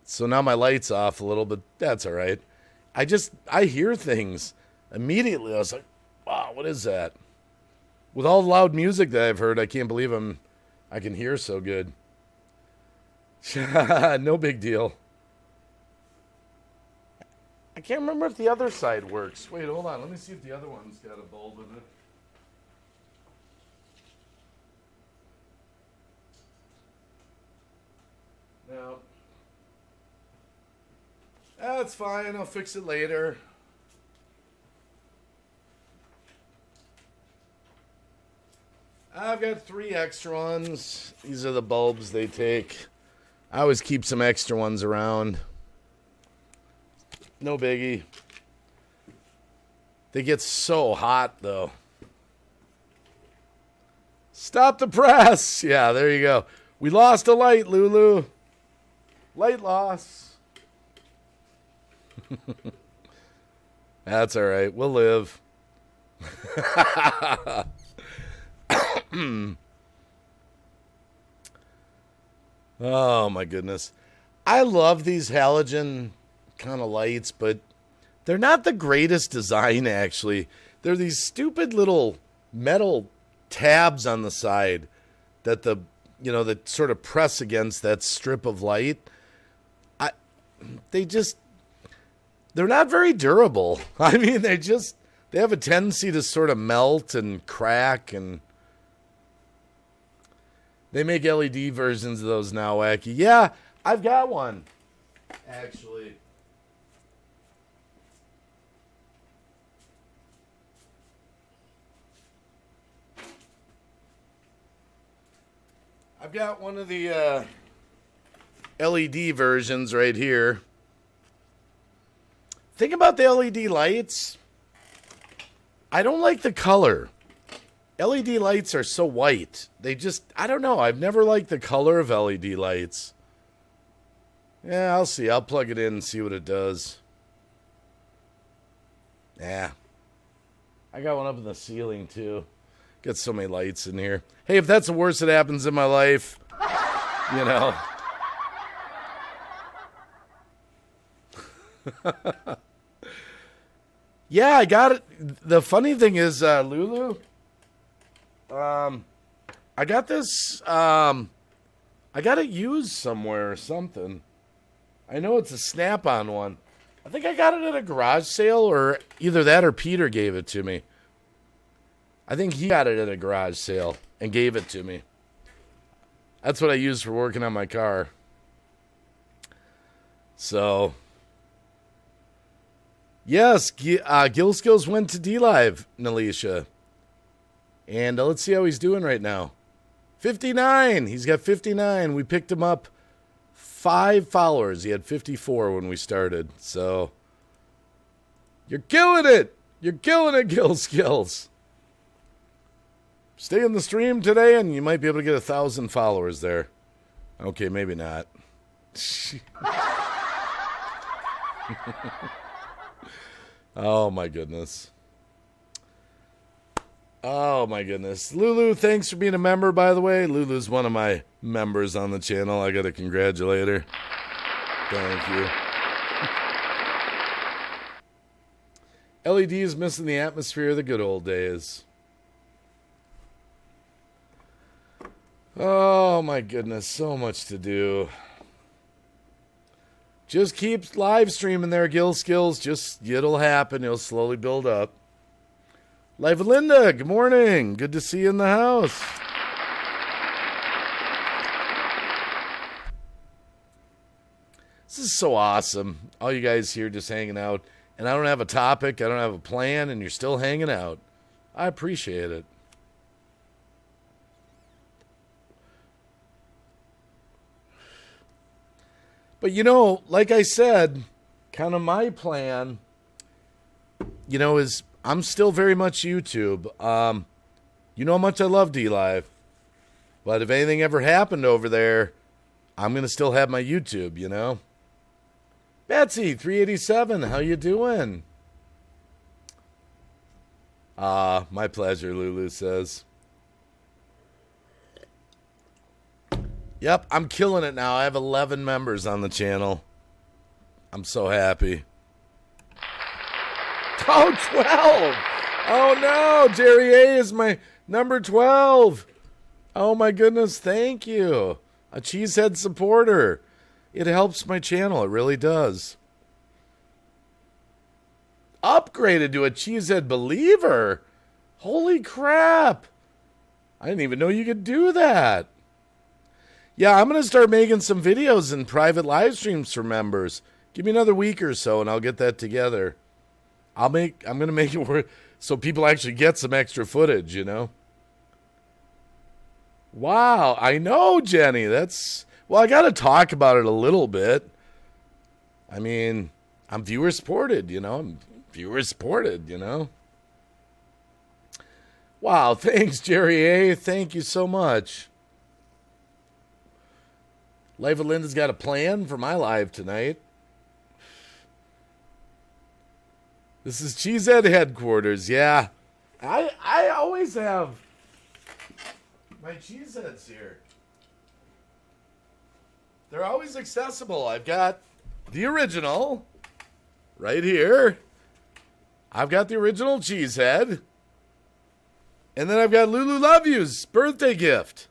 Speaker 1: So now my light's off a little, but that's all right. I hear things immediately. I was like, wow, what is that? With all the loud music that I've heard, I can't believe I can hear so good. No big deal. I can't remember if the other side works. Wait, hold on. Let me see if the other one's got a bulb in it. No. That's fine. I'll fix it later. I've got 3 extra ones. These are the bulbs they take. I always keep some extra ones around. No biggie. They get so hot, though. Stop the press. Yeah, there you go. We lost a light, Lulu. Light loss. That's all right. We'll live. Oh, my goodness. I love these halogen kind of lights, but they're not the greatest design, actually. They're these stupid little metal tabs on the side that that sort of press against that strip of light. They're not very durable. I mean, they they have a tendency to sort of melt and crack, and they make LED versions of those now, Wacky. Yeah, I've got one, actually. I've got one of the LED versions right here. Think about the LED lights. I don't like the color. LED lights are so white. They just, I don't know. I've never liked the color of LED lights. Yeah, I'll see. I'll plug it in and see what it does. Yeah. I got one up in the ceiling, too. Got so many lights in here. Hey, if that's the worst that happens in my life, you know. Yeah, I got it. The funny thing is, Lulu, I got this, I got it used somewhere or something. I know it's a Snap-on one. I think I got it at a garage sale, or either that or Peter gave it to me. I think he got it at a garage sale and gave it to me. That's what I use for working on my car. So, yes, Gil Skills went to D-Live, Nalisha. And let's see how he's doing right now. 59. He's got 59. We picked him up 5 followers. He had 54 when we started. So, you're killing it. You're killing it, Gil Skills. Stay in the stream today, and you might be able to get 1,000 followers there. Okay, maybe not. Oh, my goodness. Oh, my goodness. Lulu, thanks for being a member, by the way. Lulu's one of my members on the channel. I got to congratulate her. Thank you. LED is missing the atmosphere of the good old days. Oh, my goodness. So much to do. Just keep live streaming there, Gil Skills. Just, it'll happen. It'll slowly build up. Live with Linda, good morning. Good to see you in the house. This is so awesome. All you guys here just hanging out. And I don't have a topic. I don't have a plan. And you're still hanging out. I appreciate it. But, you know, like I said, kind of my plan, you know, is I'm still very much YouTube. You know how much I love D-Live. But if anything ever happened over there, I'm going to still have my YouTube, you know. Betsy, 387, how you doing? My pleasure, Lulu says. Yep, I'm killing it now. I have 11 members on the channel. I'm so happy. Oh, 12! Oh, no! Jerry A is my number 12. Oh, my goodness, thank you. A Cheesehead supporter. It helps my channel. It really does. Upgraded to a Cheesehead believer. Holy crap. I didn't even know you could do that. Yeah, I'm going to start making some videos and private live streams for members. Give me another week or so and I'll get that together. I'm going to make it work so people actually get some extra footage, you know. Wow, I know, Jenny. Well, I got to talk about it a little bit. I mean, I'm viewer supported, you know. Wow, thanks, Jerry A. Thank you so much. Life with Linda's got a plan for my live tonight. This is Cheesehead headquarters, yeah. I always have my Cheeseheads here. They're always accessible. I've got the original right here. I've got the original Cheesehead. And then I've got Lulu Love You's birthday gift.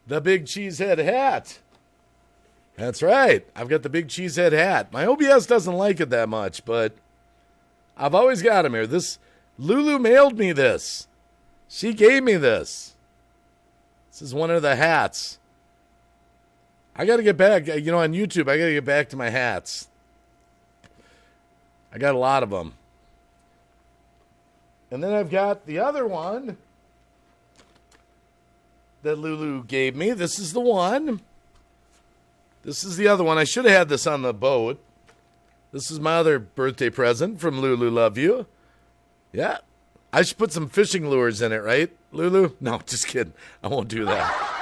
Speaker 1: The big Cheesehead hat. That's right. I've got the big Cheesehead hat. My OBS doesn't like it that much, but I've always got them here. This Lulu mailed me this. She gave me this. This is one of the hats. I got to get back. On YouTube, I got to get back to my hats. I got a lot of them. And then I've got the other one that Lulu gave me. This is the one. This is the other one. I should have had this on the boat. This is my other birthday present from Lulu. Love you. Yeah. I should put some fishing lures in it, right, Lulu? No, just kidding. I won't do that.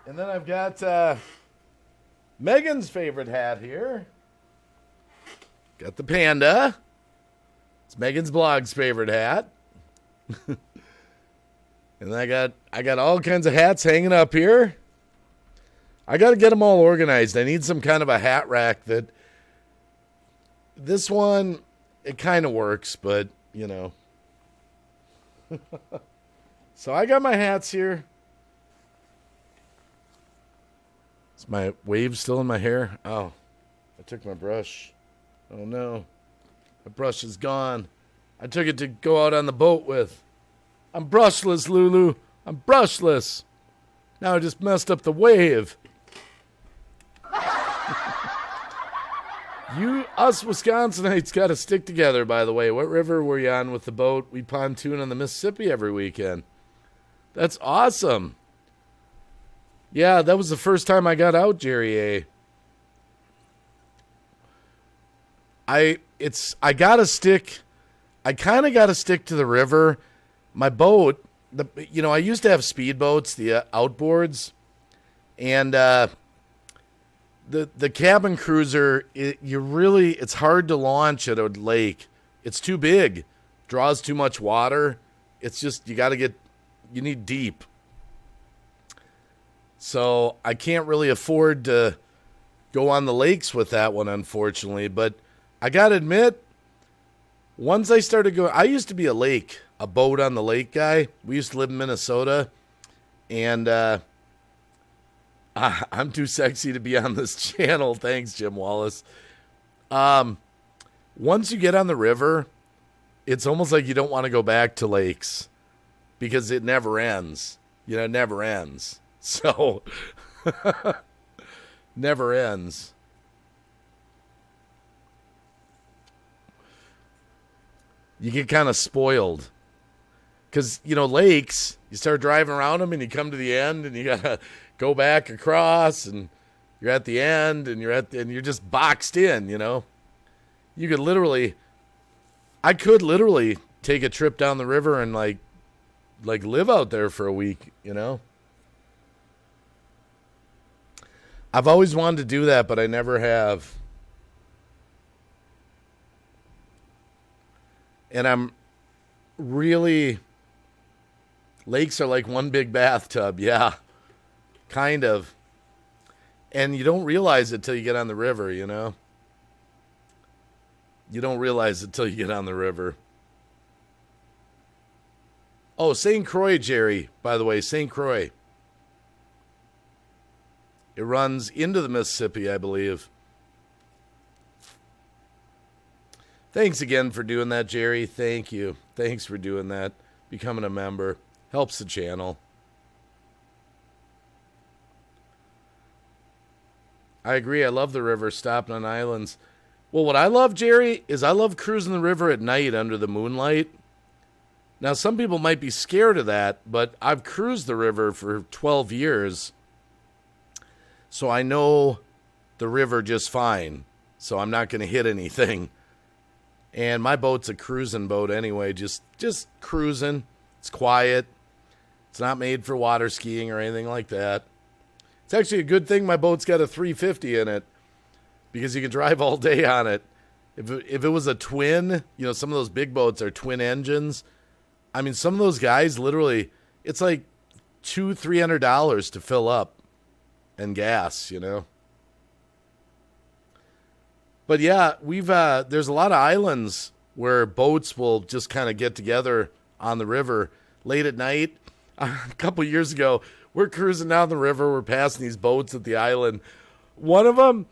Speaker 1: And then I've got Megan's favorite hat here. Got the panda. It's Megan's blog's favorite hat. And I got all kinds of hats hanging up here. I got to get them all organized. I need some kind of a hat rack that this one, it kind of works, but, So I got my hats here. Is my wave still in my hair? Oh, I took my brush. Oh, no. My brush is gone. I took it to go out on the boat with. I'm brushless, Lulu. I'm brushless. Now I just messed up the wave. Us Wisconsinites got to stick together, by the way. What river were you on with the boat? We pontoon on the Mississippi every weekend. That's awesome. Yeah, that was the first time I got out, Jerry A. I kind of got to stick to the river. My boat, I used to have speedboats, the outboards, and the cabin cruiser, it's hard to launch at a lake. It's too big, draws too much water. It's just, you need deep. So I can't really afford to go on the lakes with that one, unfortunately. But I got to admit, once I started going, I used to be a boat on the lake guy. We used to live in Minnesota, and I'm too sexy to be on this channel. Thanks, Jim Wallace. Once you get on the river, it's almost like you don't want to go back to lakes because it never ends. It never ends. So, never ends. You get kind of spoiled. Because, lakes, you start driving around them and you come to the end and you got to go back across and you're at the end and you're just boxed in, You could I could literally take a trip down the river and like live out there for a week, I've always wanted to do that, but I never have. And lakes are like one big bathtub. Yeah, kind of. And you don't realize it till you get on the river, You don't realize it till you get on the river. Oh, St. Croix, Jerry, by the way, St. Croix. It runs into the Mississippi, I believe. Thanks again for doing that, Jerry. Thank you. Thanks for doing that. Becoming a member. Helps the channel. I agree. I love the river, stopping on islands. Well, what I love, Jerry, is I love cruising the river at night under the moonlight. Now, some people might be scared of that, but I've cruised the river for 12 years. So I know the river just fine. So I'm not going to hit anything. And my boat's a cruising boat anyway, just cruising. It's quiet. It's not made for water skiing or anything like that. It's actually a good thing my boat's got a 350 in it because you can drive all day on it. If it was a twin, some of those big boats are twin engines. I mean, some of those guys literally, it's like $200-$300 to fill up and gas, But yeah, there's a lot of islands where boats will just kind of get together on the river late at night. A couple years ago, we're cruising down the river. We're passing these boats at the island. One of them,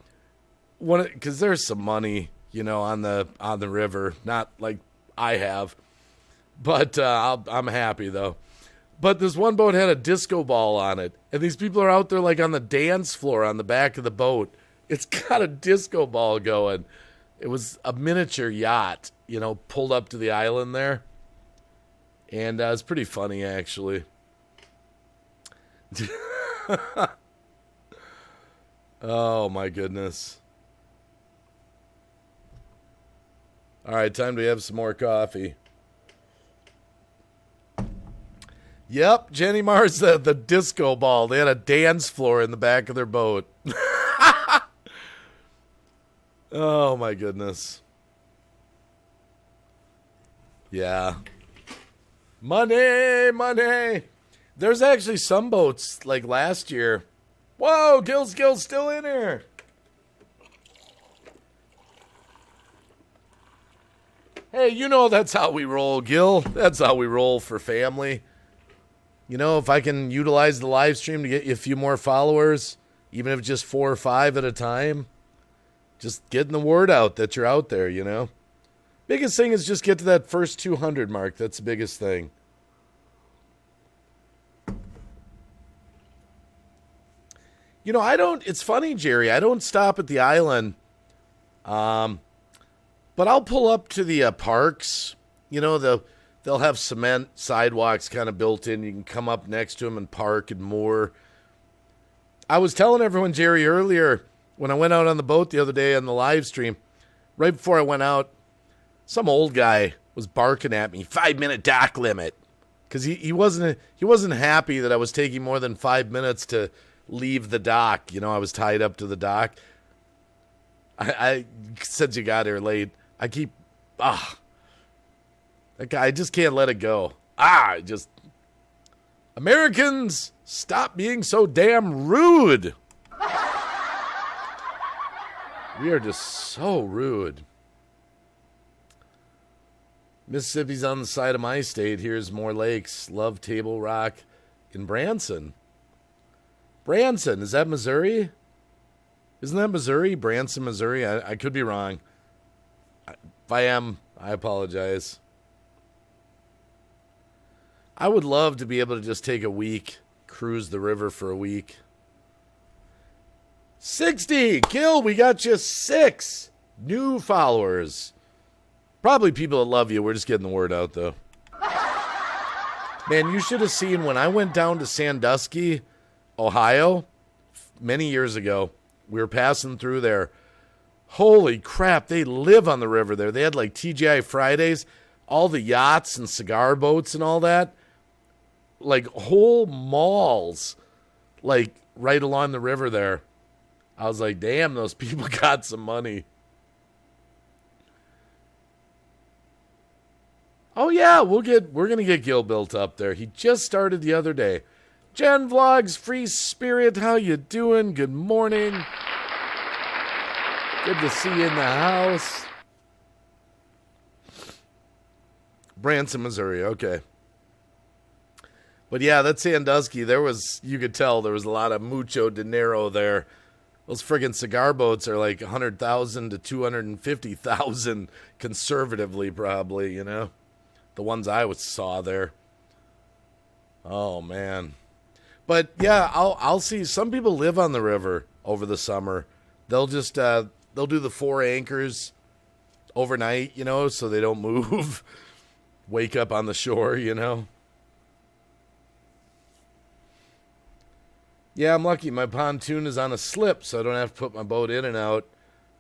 Speaker 1: because there's some money, on the river. Not like I have, but I'm happy though. But this one boat had a disco ball on it, and these people are out there like on the dance floor on the back of the boat. It's got a disco ball going. It was a miniature yacht, pulled up to the island there. And it's pretty funny, actually. Oh, my goodness. All right, time to have some more coffee. Yep, Jenny Mars, the disco ball. They had a dance floor in the back of their boat. Oh, my goodness. Yeah. Money, money. There's actually some boats, like last year. Whoa, Gil's still in here. Hey, that's how we roll, Gil. That's how we roll for family. If I can utilize the live stream to get you a few more followers, even if it's just 4 or 5 at a time, just getting the word out that you're out there, Biggest thing is just get to that first 200 mark. That's the biggest thing. It's funny, Jerry, I don't stop at the island, but I'll pull up to the parks. They'll have cement sidewalks kind of built in. You can come up next to them and park and moor. I was telling everyone, Jerry, earlier when I went out on the boat the other day on the live stream, right before I went out, some old guy was barking at me, 5-minute dock limit, because he wasn't happy that I was taking more than 5 minutes to leave the dock. I was tied up to the dock. I since you got here late, I keep I just can't let it go. Americans, stop being so damn rude. We are just so rude. Mississippi's on the side of my state. Here's more lakes. Love Table Rock in Branson. Branson, is that Missouri? Isn't that Missouri? Branson, Missouri? I could be wrong. If I am, I apologize. I would love to be able to just take a week, cruise the river for a week. 60! Gil, we got you 6 new followers. Probably people that love you. We're just getting the word out, though. Man, you should have seen when I went down to Sandusky, Ohio, many years ago. We were passing through there. Holy crap, they live on the river there. They had like TGI Fridays, all the yachts and cigar boats and all that. Like whole malls, like right along the river there. I was like, damn, those people got some money. Oh yeah, we're gonna get Gil built up there. He just started the other day. Jen Vlogs, Free Spirit, how you doing? Good morning. Good to see you in the house. Branson, Missouri, okay. But yeah, that's Sandusky. You could tell there was a lot of mucho dinero there. Those friggin' cigar boats are like 100,000 to 250,000 conservatively, probably, The ones I saw there. Oh, man. But yeah, I'll see. Some people live on the river over the summer. They'll just, they'll do the 4 anchors overnight, so they don't move. Wake up on the shore, Yeah, I'm lucky. My pontoon is on a slip, so I don't have to put my boat in and out.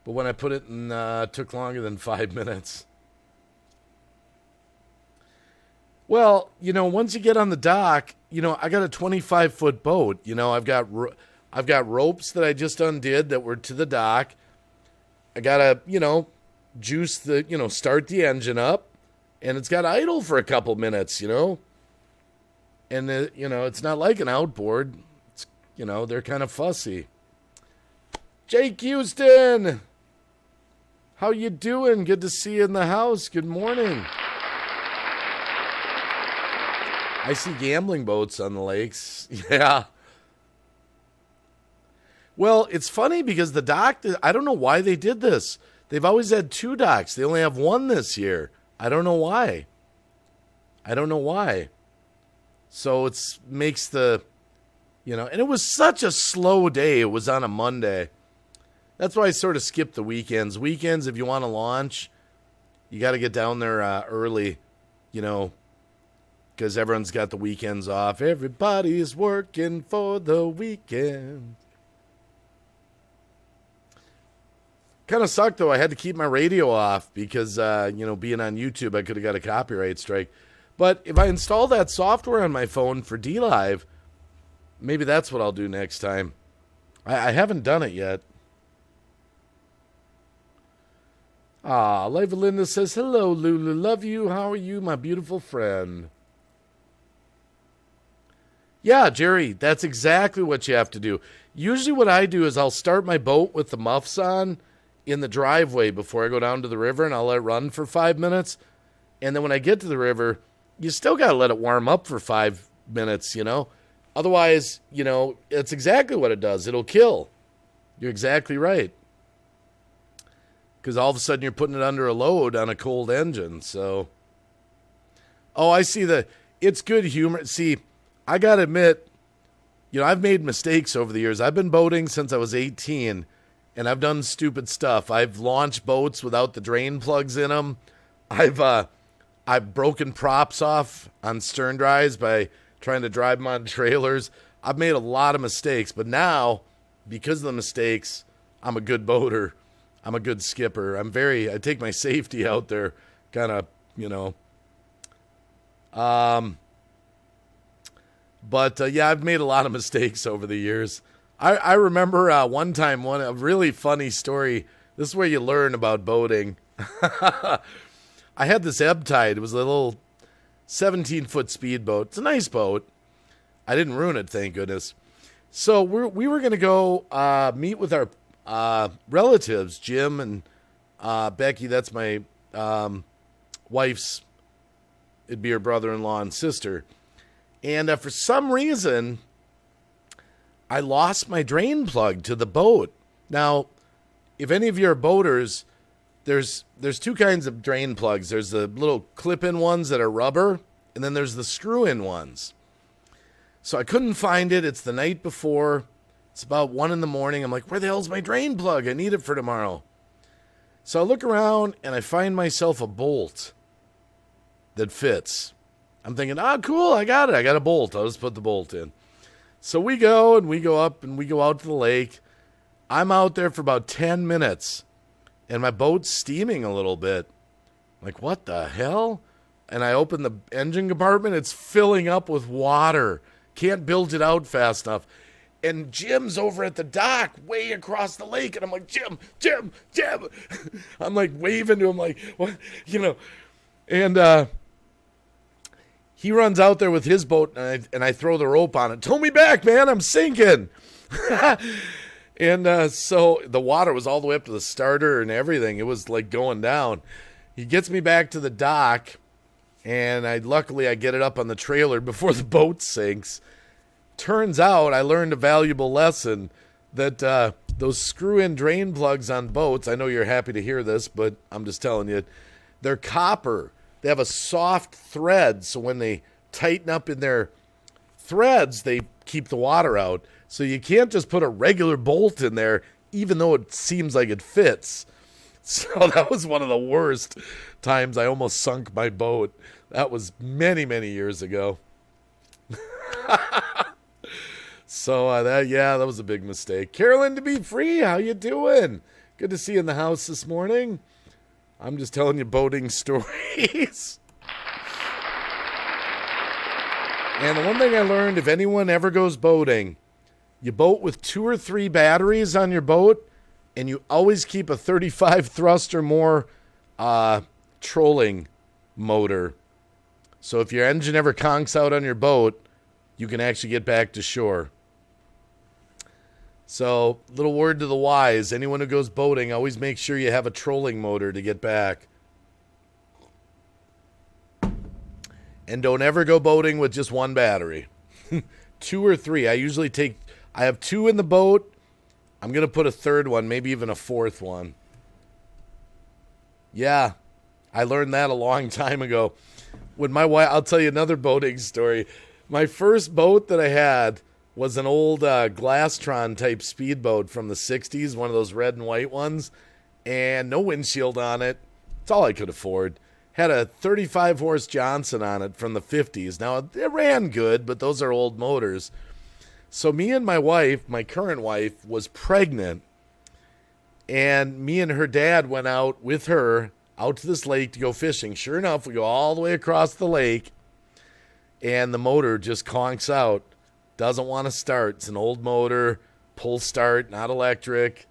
Speaker 1: But when I put it in, it took longer than 5 minutes. Well, once you get on the dock, I got a 25-foot boat. I've got ropes that I just undid that were to the dock. I got to, juice the, start the engine up. And it's got idle for a couple minutes, And, it's not like an outboard. It's, they're kind of fussy. Jake Houston, how you doing? Good to see you in the house. Good morning. I see gambling boats on the lakes. Yeah. Well, it's funny because the dock, I don't know why they did this. They've always had 2 docks. They only have 1 this year. I don't know why. So it's makes the, and it was such a slow day. It was on a Monday. That's why I sort of skipped the weekends. Weekends, if you want to launch, you got to get down there early, because everyone's got the weekends off. Everybody's working for the weekend. Kind of sucked, though. I had to keep my radio off because, being on YouTube, I could have got a copyright strike. But if I install that software on my phone for DLive, maybe that's what I'll do next time. I haven't done it yet. Live Linda says, hello, Lulu. Love you. How are you, my beautiful friend? Yeah, Jerry, that's exactly what you have to do. Usually what I do is I'll start my boat with the muffs on in the driveway before I go down to the river, and I'll let it run for 5 minutes. And then when I get to the river, you still got to let it warm up for 5 minutes, Otherwise, it's exactly what it does. It'll kill. You're exactly right. Because all of a sudden you're putting it under a load on a cold engine. So, I see it's good humor. See, I got to admit, I've made mistakes over the years. I've been boating since I was 18, and I've done stupid stuff. I've launched boats without the drain plugs in them. I've broken props off on stern drives by trying to drive them on trailers. I've made a lot of mistakes, but now, because of the mistakes, I'm a good boater. I'm a good skipper. I take my safety out there, kind of, But I've made a lot of mistakes over the years. I remember one time, a really funny story. This is where you learn about boating. I had this ebb tide. It was a little 17-foot speedboat. It's a nice boat. I didn't ruin it, thank goodness. So we were going to go meet with our relatives, Jim and Becky. That's my wife's, it'd be her brother-in-law and sister. And for some reason, I lost my drain plug to the boat. Now, if any of you are boaters, there's 2 kinds of drain plugs. There's the little clip-in ones that are rubber, and then there's the screw-in ones. So I couldn't find it. It's the night before. It's about 1 a.m. I'm like, where the hell's my drain plug? I need it for tomorrow. So I look around, and I find myself a bolt that fits. I'm thinking, cool, I got it. I got a bolt. I'll just put the bolt in. So we go, and we go up, and we go out to the lake. I'm out there for about 10 minutes, and my boat's steaming a little bit. I'm like, what the hell? And I open the engine compartment. It's filling up with water. Can't build it out fast enough. And Jim's over at the dock way across the lake. And I'm like, Jim. I'm like waving to him like, what? And he runs out there with his boat, and I throw the rope on it. Tow me back, man. I'm sinking. And so the water was all the way up to the starter and everything. It was like going down. He gets me back to the dock, and luckily I get it up on the trailer before the boat sinks. Turns out I learned a valuable lesson that those screw-in drain plugs on boats, I know you're happy to hear this, but I'm just telling you, they're copper. They have a soft thread, so when they tighten up in their threads, they keep the water out. So you can't just put a regular bolt in there, even though it seems like it fits. So that was one of the worst times I almost sunk my boat. That was many, many years ago. So that was a big mistake. Carolyn to be free, how you doing? Good to see you in the house this morning. I'm just telling you boating stories. And the one thing I learned, if anyone ever goes boating, you boat with 2 or 3 batteries on your boat, and you always keep a 35 thrust or more trolling motor. So if your engine ever conks out on your boat, you can actually get back to shore. So, little word to the wise, anyone who goes boating, always make sure you have a trolling motor to get back. And don't ever go boating with just 1 battery. 2 or 3. I have 2 in the boat. I'm going to put a 3rd one, maybe even a 4th one. Yeah, I learned that a long time ago. When my wife, I'll tell you another boating story. My first boat that I had was an old Glastron type speedboat from the 60s, one of those red and white ones, and no windshield on it. It's all I could afford. Had a 35 horse Johnson on it from the 50s. Now, it ran good, but those are old motors. So me and my wife, my current wife, was pregnant, and me and her dad went out with her out to this lake to go fishing. Sure enough, we go all the way across the lake, and the motor just conks out. Doesn't want to start. It's an old motor, pull start, not electric.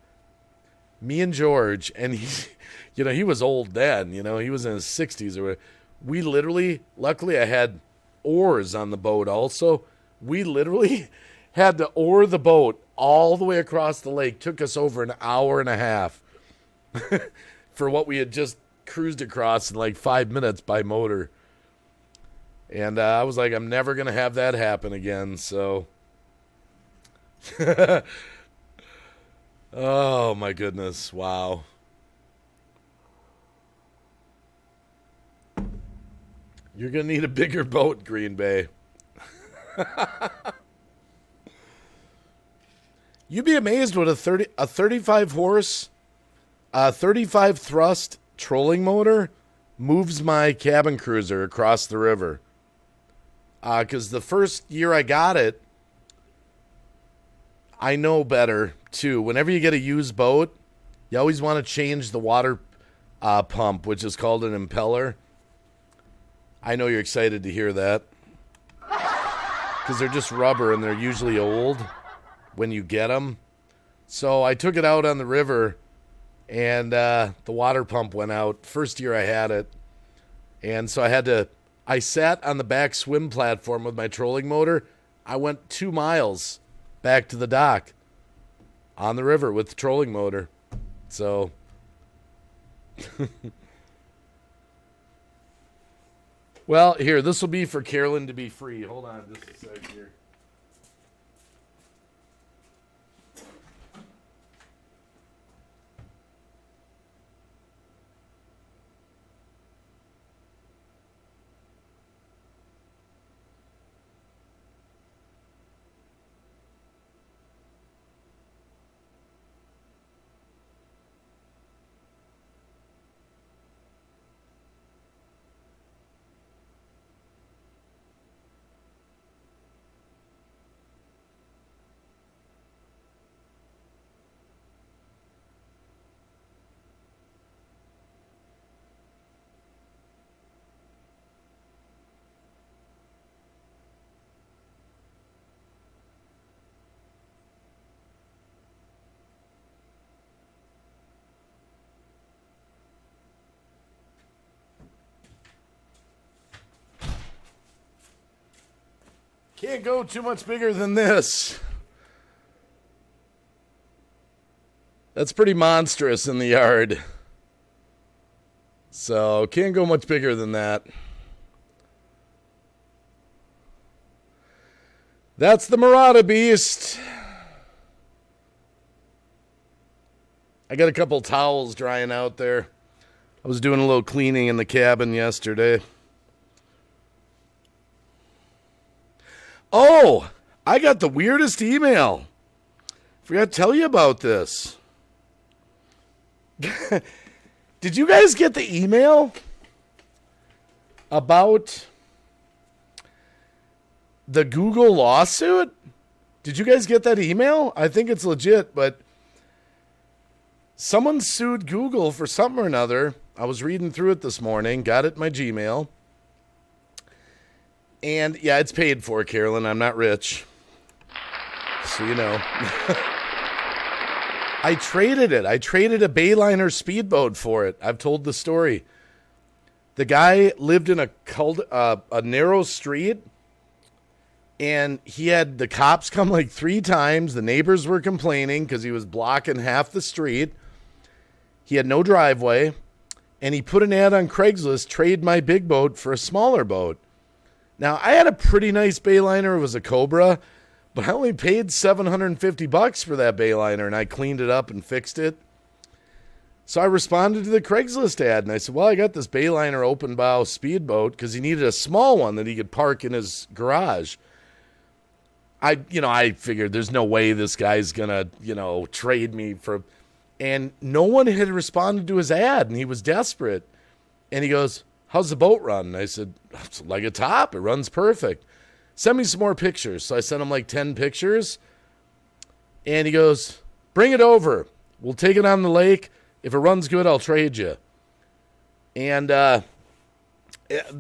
Speaker 1: Me and George, and he was old then. He was in his 60s or whatever. We literally, luckily I had oars on the boat also. We literally had to oar the boat all the way across the lake. Took us over an hour and a half for what we had just cruised across in like 5 minutes by motor. And I was like, I'm never going to have that happen again. So, oh my goodness. Wow. You're going to need a bigger boat, Green Bay. You'd be amazed what a 35 horse, 35 thrust trolling motor moves my cabin cruiser across the river. Because the first year I got it, I know better too. Whenever you get a used boat, you always want to change the water pump, which is called an impeller. I know you're excited to hear that. Because they're just rubber and they're usually old when you get them. So I took it out on the river and the water pump went out. First year I had it. And so I sat on the back swim platform with my trolling motor. I went 2 miles back to the dock on the river with the trolling motor. So, well, here, this will be for Carolyn to be free. Hold on just a sec here. Can't go too much bigger than this. That's pretty monstrous in the yard. So, can't go much bigger than that. That's the Murata Beast. I got a couple towels drying out there. I was doing a little cleaning in the cabin yesterday. Oh, I got the weirdest email. Forgot to tell you about this. Did you guys get the email about the Google lawsuit? Did you guys get that email? I think it's legit, but someone sued Google for something or another. I was reading through it this morning, got it in my Gmail. And, yeah, it's paid for, Carolyn. I'm not rich. So you know. I traded it. I traded a Bayliner speedboat for it. I've told the story. The guy lived in a narrow street, and he had the cops come like 3 times. The neighbors were complaining because he was blocking half the street. He had no driveway, and he put an ad on Craigslist, trade my big boat for a smaller boat. Now, I had a pretty nice Bayliner. It was a Cobra, but I only paid $750 for that Bayliner, and I cleaned it up and fixed it. So I responded to the Craigslist ad, and I said, well, I got this Bayliner open bow speedboat because he needed a small one that he could park in his garage. I figured there's no way this guy's going to, trade me for... And no one had responded to his ad, and he was desperate. And he goes, how's the boat run? And I said, it's like a top. It runs perfect. Send me some more pictures. So I sent him like 10 pictures. And he goes, bring it over. We'll take it on the lake. If it runs good, I'll trade you. And this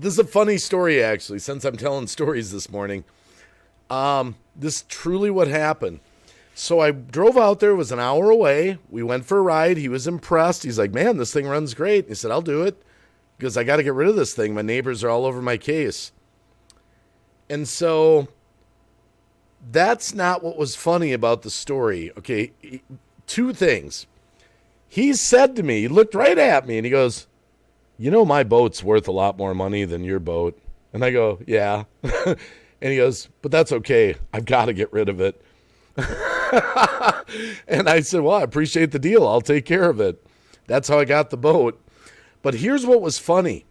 Speaker 1: is a funny story, actually, since I'm telling stories this morning. This is truly what happened. So I drove out there. It was an hour away. We went for a ride. He was impressed. He's like, man, this thing runs great. He said, I'll do it because I got to get rid of this thing. My neighbors are all over my case. And so that's not what was funny about the story. Okay, two things. He said to me, he looked right at me, and he goes, my boat's worth a lot more money than your boat. And I go, yeah. And he goes, but that's okay. I've got to get rid of it. And I said, well, I appreciate the deal. I'll take care of it. That's how I got the boat. But here's what was funny.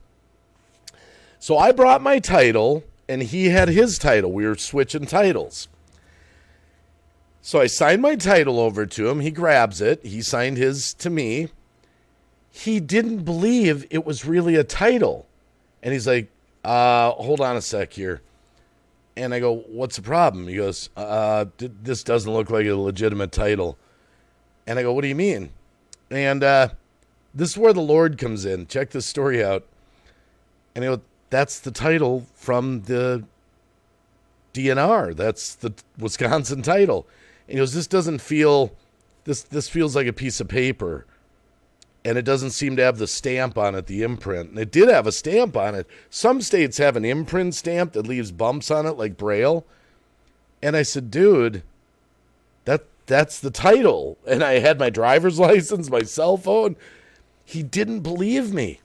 Speaker 1: So I brought my title, and he had his title. We were switching titles. So I signed my title over to him. He grabs it. He signed his to me. He didn't believe it was really a title. And he's like, hold on a sec here. And I go, what's the problem? He goes, this doesn't look like a legitimate title. And I go, what do you mean? And this is where the Lord comes in. Check this story out. And I go, that's the title from the DNR. That's the Wisconsin title. And he goes, this doesn't feel, this feels like a piece of paper. And it doesn't seem to have the stamp on it, the imprint. And it did have a stamp on it. Some states have an imprint stamp that leaves bumps on it like Braille. And I said, dude, that's the title. And I had my driver's license, my cell phone. He didn't believe me.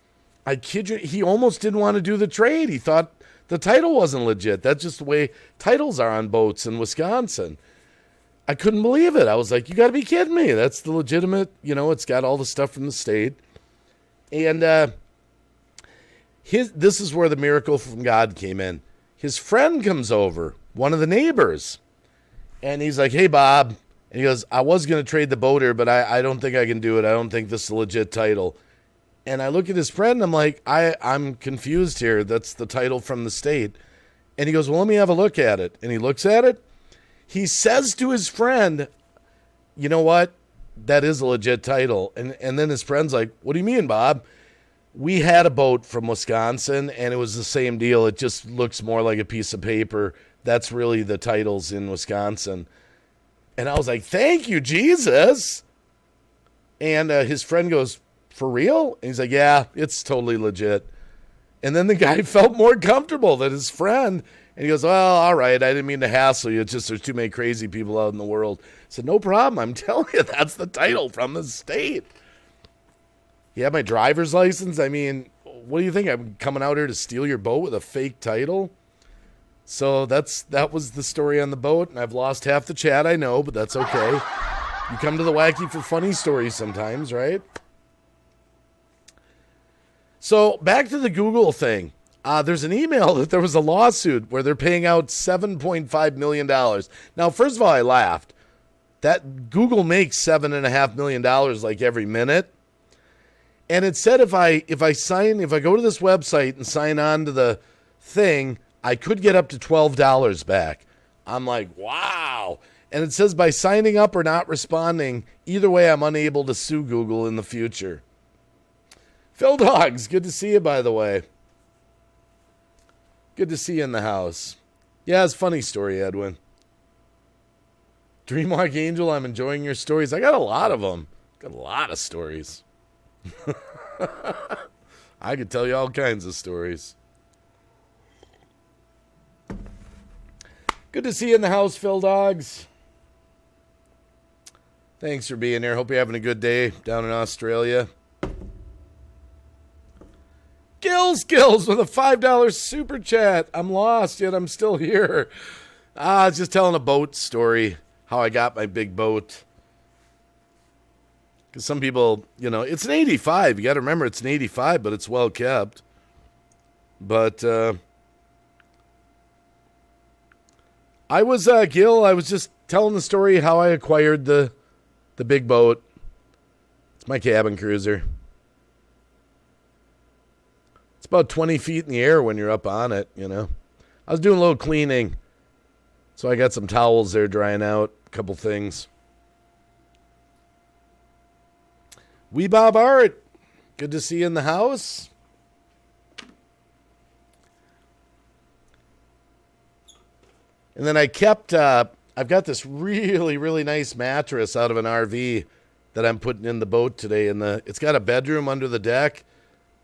Speaker 1: I kid you. He almost didn't want to do the trade. He thought the title wasn't legit. That's just the way titles are on boats in Wisconsin. I couldn't believe it. I was like, you got to be kidding me. That's the legitimate, it's got all the stuff from the state. And this is where the miracle from God came in. His friend comes over, one of the neighbors, and he's like, hey, Bob. And he goes, I was going to trade the boat here, but I don't think I can do it. I don't think this is a legit title. And I look at his friend, and I'm like, I'm confused here. That's the title from the state. And he goes, well, let me have a look at it. And he looks at it. He says to his friend, you know what? That is a legit title. And then his friend's like, what do you mean, Bob? We had a boat from Wisconsin, and it was the same deal. It just looks more like a piece of paper. That's really the titles in Wisconsin. And I was like, thank you, Jesus. And his friend goes, for real? And he's like, yeah, it's totally legit. And then the guy felt more comfortable than his friend. And he goes, well, all right, I didn't mean to hassle you. It's just there's too many crazy people out in the world. I said, no problem. I'm telling you, that's the title from the state. You have my driver's license? I mean, what do you think? I'm coming out here to steal your boat with a fake title? So that was the story on the boat, and I've lost half the chat, I know, but that's okay. You come to the Wacky for funny stories sometimes, right? So back to the Google thing. There's an email that there was a lawsuit where they're paying out $7.5 million. Now, first of all, I laughed. That Google makes $7.5 million like every minute. And it said if I go to this website and sign on to the thing, I could get up to $12 back. I'm like, wow. And it says by signing up or not responding, either way, I'm unable to sue Google in the future. Phil Dogs, good to see you, by the way. Good to see you in the house. Yeah, it's a funny story, Edwin. Dreamwalk Angel, I'm enjoying your stories. I got a lot of them. Got a lot of stories. I could tell you all kinds of stories. Good to see you in the house, Phil Dogs. Thanks for being here. Hope you're having a good day down in Australia. Gills with a $5 super chat. I'm lost, yet I'm still here. I was just telling a boat story, how I got my big boat. Because some people, it's an 85. You got to remember it's an 85, but it's well kept. But I was, Gil, I was just telling the story how I acquired the big boat. It's my cabin cruiser. It's about 20 feet in the air when you're up on it, I was doing a little cleaning, so I got some towels there drying out, a couple things. Wee Bob Art, good to see you in the house. And then I kept, I've got this really, really nice mattress out of an RV that I'm putting in the boat today. It's got a bedroom under the deck.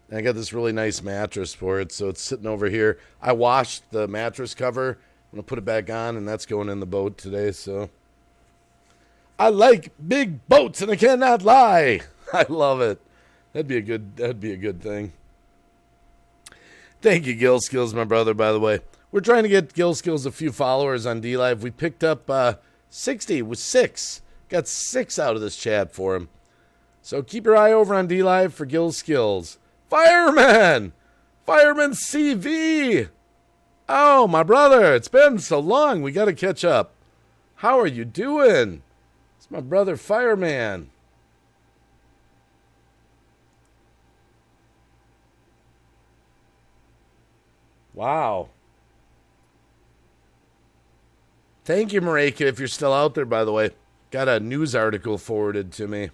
Speaker 1: And I got this really nice mattress for it, so it's sitting over here. I washed the mattress cover. I'm going to put it back on, and that's going in the boat today. So I like big boats, and I cannot lie. I love it. That'd be a good thing. Thank you, Gil Skills, my brother, by the way. We're trying to get Gil Skills a few followers on DLive. We picked up 60 with 6. Got 6 out of this chat for him. So keep your eye over on DLive for Gil Skills. Fireman CV. Oh, my brother, it's been so long. We got to catch up. How are you doing? It's my brother, Fireman. Wow. Thank you, Marika, if you're still out there, by the way. Got a news article forwarded to me.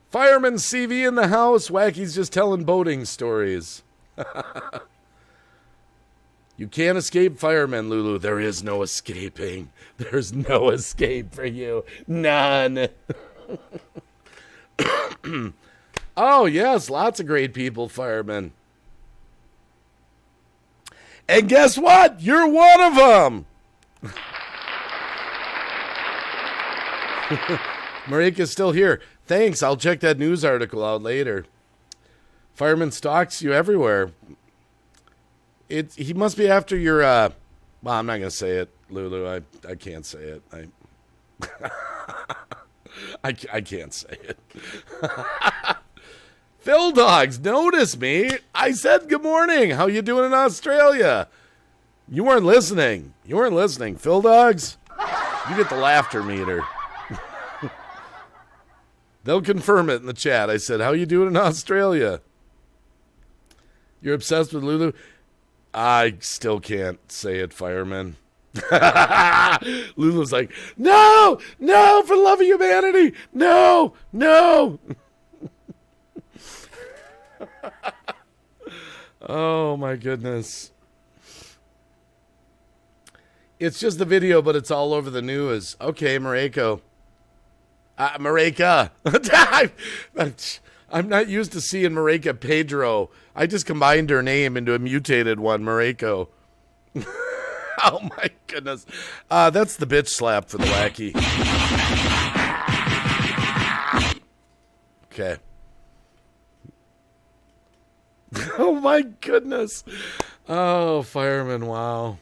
Speaker 1: Fireman CV in the house. Wacky's just telling boating stories. You can't escape firemen, Lulu. There is no escaping. There's no escape for you. None. Oh, yes. Lots of great people, firemen. And guess what? You're one of them. Marika's still here. Thanks. I'll check that news article out later. Fireman stalks you everywhere. He must be after your, well, I'm not going to say it, Lulu. I can't say it. I can't say it. Phil Dogs, notice me. I said good morning. How you doing in Australia? You weren't listening. Phil Dogs, you get the laughter meter. They'll confirm it in the chat. I said, how you doing in Australia? You're obsessed with Lulu? I still can't say it, fireman. Lulu's like, no, for the love of humanity. No. Oh, my goodness. It's just the video, but it's all over the news. Okay, Marika. Marika. I'm not used to seeing Marika Pedro. I just combined her name into a mutated one, Mariko. Oh, my goodness. That's the bitch slap for the Wacky. Okay. Oh, my goodness. Oh, fireman, wow.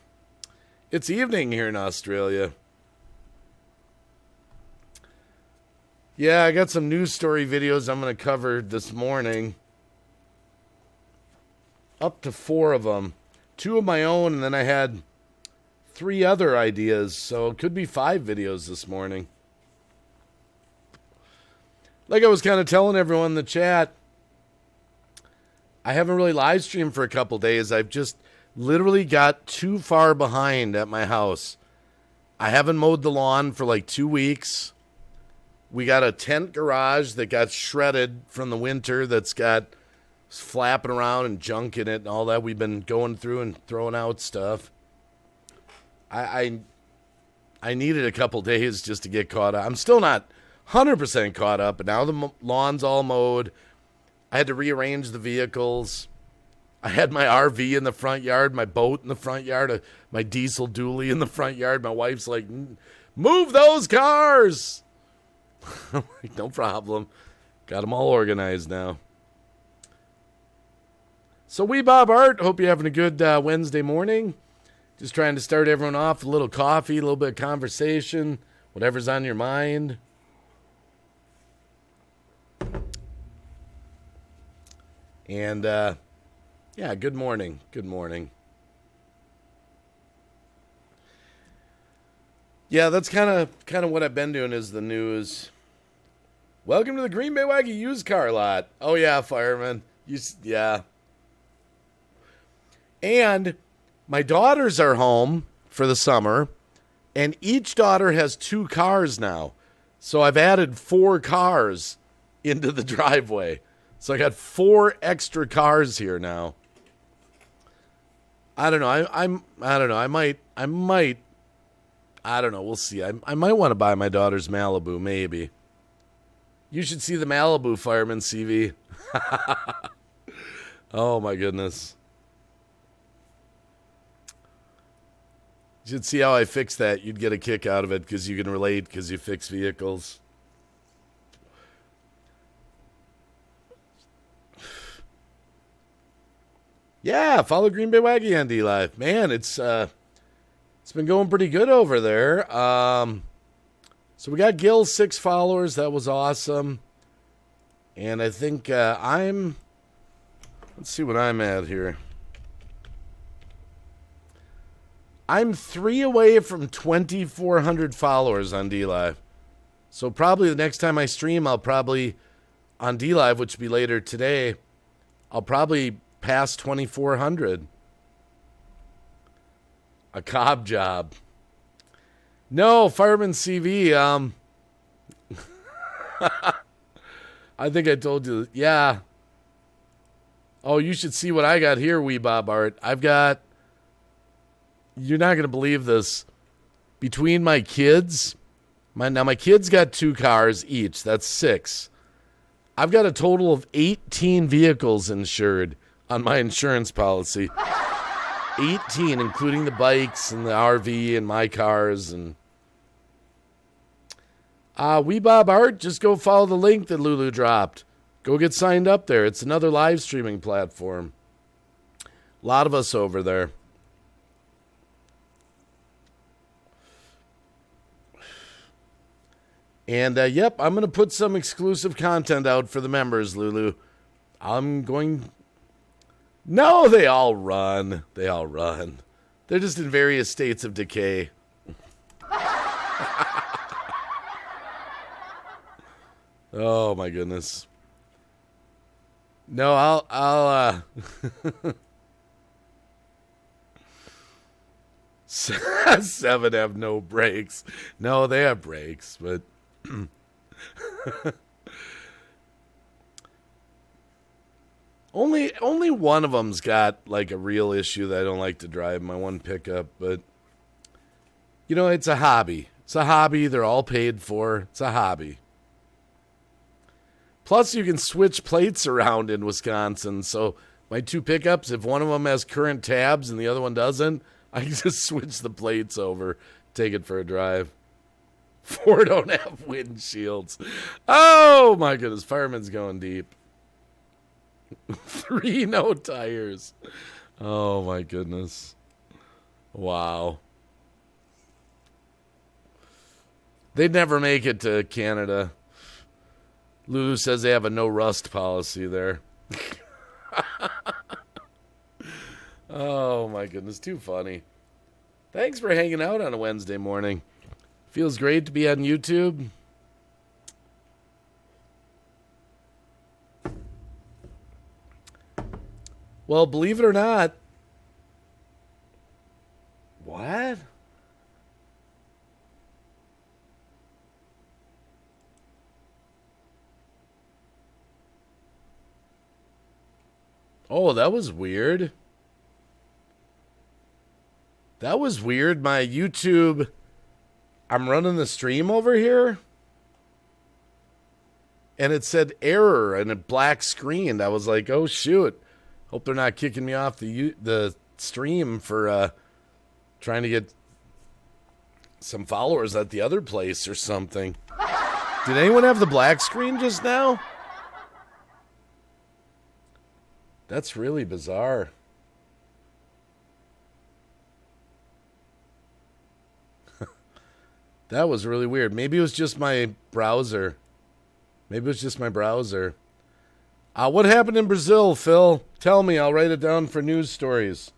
Speaker 1: It's evening here in Australia. Yeah, I got some news story videos I'm going to cover this morning. Up to 4 of them. 2 of my own, and then I had 3 other ideas. So it could be 5 videos this morning. Like I was kind of telling everyone in the chat, I haven't really live streamed for a couple days. I've just literally got too far behind at my house. I haven't mowed the lawn for like 2 weeks. We got a tent garage that got shredded from the winter that's got flapping around and junk in it and all that. We've been going through and throwing out stuff. I needed a couple days just to get caught up. I'm still not 100% caught up, but now the lawn's all mowed. I had to rearrange the vehicles. I had my RV in the front yard, my boat in the front yard, my diesel dually in the front yard. My wife's like, move those cars. I'm like, no problem. Got them all organized now. So Wee Bob Art, hope you're having a good Wednesday morning. Just trying to start everyone off with a little coffee, a little bit of conversation, whatever's on your mind. And yeah, good morning. Good morning. Yeah, that's kind of what I've been doing is the news. Welcome to the Green Bay Wacky used car lot. Oh yeah, fireman. Yeah. And my daughters are home for the summer, and each daughter has 2 cars now. So I've added 4 cars into the driveway. So I got 4 extra cars here now. I don't know. I don't know. I might. I don't know. We'll see. I might want to buy my daughter's Malibu. Maybe. You should see the Malibu fireman CV. Oh my goodness. You should see how I fix that. You'd get a kick out of it because you can relate because you fix vehicles. Yeah, follow Green Bay Wacky on D-Live. Man, it's been going pretty good over there. So we got Gil 6 followers. That was awesome. And I think let's see what I'm at here. I'm 3 away from 2,400 followers on D-Live. So probably the next time I stream, I'll probably, on D-Live, which will be later today, I'll probably pass 2,400. A cob job. No, Fireman CV, I think I told you, yeah. Oh, you should see what I got here, Wee Bob Art. I've got, you're not going to believe this, between my kids, my kids got 2 cars each, that's 6. I've got a total of 18 vehicles insured on my insurance policy. 18, including the bikes and the RV and my cars. And Wee Bob Art, just go follow the link that Lulu dropped. Go get signed up there. It's another live streaming platform. A lot of us over there. And yep, I'm going to put some exclusive content out for the members, Lulu. No, they all run. They all run. They're just in various states of decay. Oh my goodness. No, I'll 7 have no brakes. No, they have brakes, but Only one of them's got like a real issue that I don't like to drive, my one pickup, but you know, it's a hobby. It's a hobby. They're all paid for. It's a hobby. Plus, you can switch plates around in Wisconsin. So my 2 pickups, if one of them has current tabs and the other one doesn't, I can just switch the plates over, take it for a drive. 4 don't have windshields. Oh my goodness, fireman's going deep. 3 no tires. Oh my goodness. Wow. They'd never make it to Canada. Lulu says they have a no rust policy there. Oh my goodness, too funny. Thanks for hanging out on a Wednesday morning. Feels great to be on YouTube. Well, believe it or not. What? Oh, that was weird. That was weird. My YouTube, I'm running the stream over here, and it said error and a black screen. I was like, oh, shoot. Hope they're not kicking me off the stream for trying to get some followers at the other place or something. Did anyone have the black screen just now? That's really bizarre. That was really weird. Maybe it was just my browser. What happened in Brazil, Phil? Tell me. I'll write it down for news stories.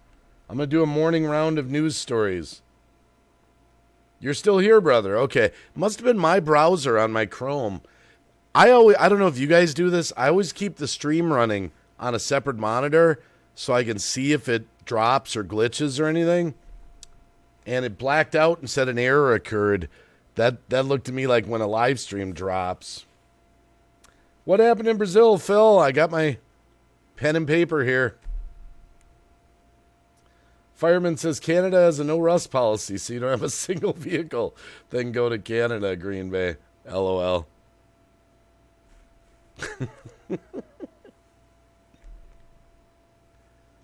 Speaker 1: I'm going to do a morning round of news stories. You're still here, brother. Okay. Must have been my browser on my Chrome. I don't know if you guys do this. I always keep the stream running on a separate monitor so I can see if it drops or glitches or anything. And it blacked out and said an error occurred. That looked to me like when a live stream drops. What happened in Brazil, Phil? I got my pen and paper here. Fireman says Canada has a no rust policy, so you don't have a single vehicle. Then go to Canada, Green Bay. LOL.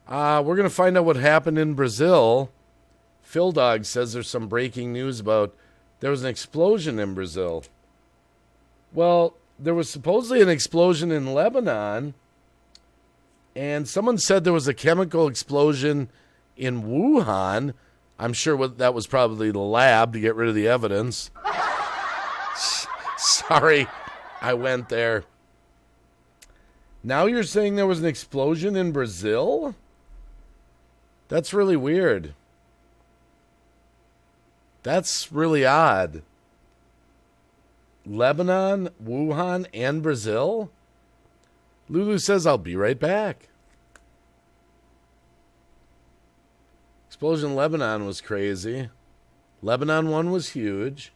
Speaker 1: We're going to find out what happened in Brazil. Phil Dog says there's some breaking news about there was an explosion in Brazil. Well, there was supposedly an explosion in Lebanon, and someone said there was a chemical explosion in Wuhan. I'm sure that was probably the lab to get rid of the evidence. Sorry, I went there. Now you're saying there was an explosion in Brazil? That's really weird. That's really odd. Lebanon, Wuhan, and Brazil? Lulu says, I'll be right back. Explosion in Lebanon was crazy. Lebanon one was huge.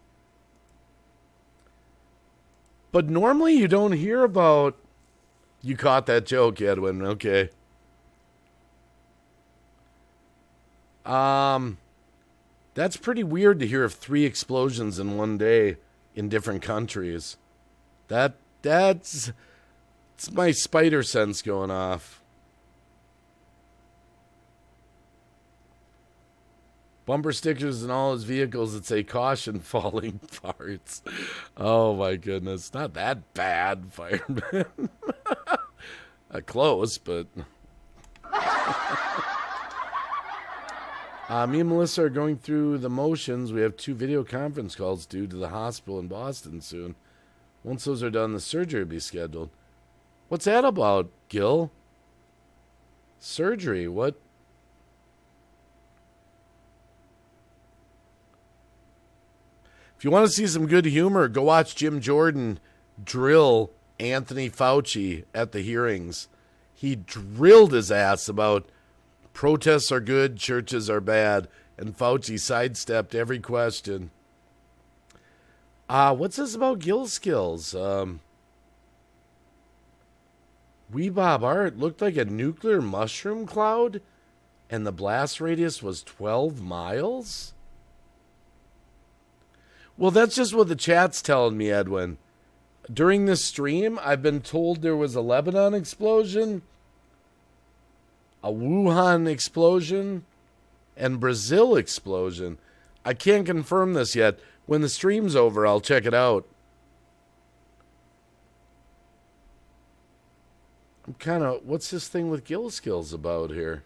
Speaker 1: But normally you don't hear about... You caught that joke, Edwin. Okay. That's pretty weird to hear of 3 explosions in one day in different countries. That's it's my spider sense going off. Bumper stickers in all his vehicles that say caution falling parts. Oh my goodness. Not that bad, fireman. Close, but... me and Melissa are going through the motions. We have 2 video conference calls due to the hospital in Boston soon. Once those are done, the surgery will be scheduled. What's that about, Gil? Surgery? What? If you want to see some good humor, go watch Jim Jordan drill Anthony Fauci at the hearings. He drilled his ass about protests are good, churches are bad, and Fauci sidestepped every question. What's this about Gil skills? Wee Bob Art looked like a nuclear mushroom cloud, and the blast radius was 12 miles? Well, that's just what the chat's telling me, Edwin. During this stream, I've been told there was a Lebanon explosion, a Wuhan explosion, and Brazil explosion. I can't confirm this yet. When the stream's over, I'll check it out. I'm kind of... What's this thing with Gil skills about here?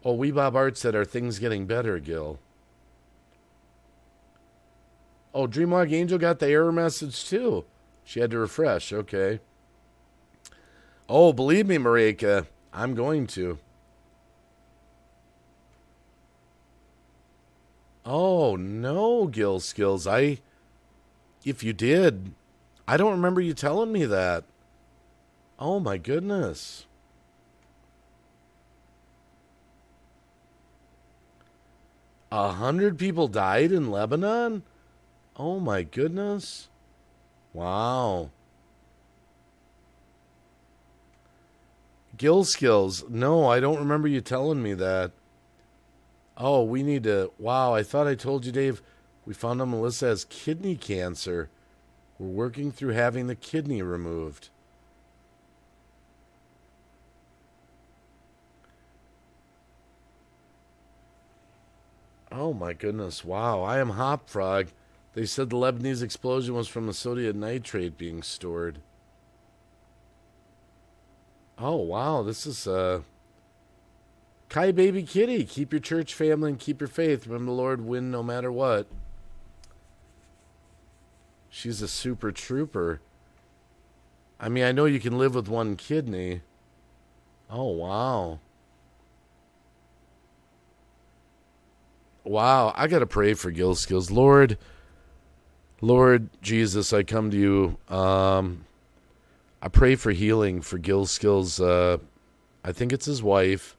Speaker 1: Oh, Wee Bob Art said, are things getting better, Gil? Oh, Dreamwalk Angel got the error message too. She had to refresh. Okay. Oh, believe me, Marika, I'm going to. Oh, no, Gil Skills. If you did, I don't remember you telling me that. Oh, my goodness. A 100 people died in Lebanon? Oh my goodness. Wow. Gil skills. No, I don't remember you telling me that. Oh, we need to... Wow, I thought I told you, Dave. We found out Melissa has kidney cancer. We're working through having the kidney removed. Oh my goodness. Wow, I am Hop Frog. They said the Lebanese explosion was from the sodium nitrate being stored. Oh, wow. This is, Kai Baby Kitty. Keep your church family and keep your faith. Remember the Lord win no matter what. She's a super trooper. I mean, I know you can live with one kidney. Oh, wow. Wow, I got to pray for Gil Skills. Lord Jesus, I come to you. I pray for healing for Gil Skills. I think it's his wife,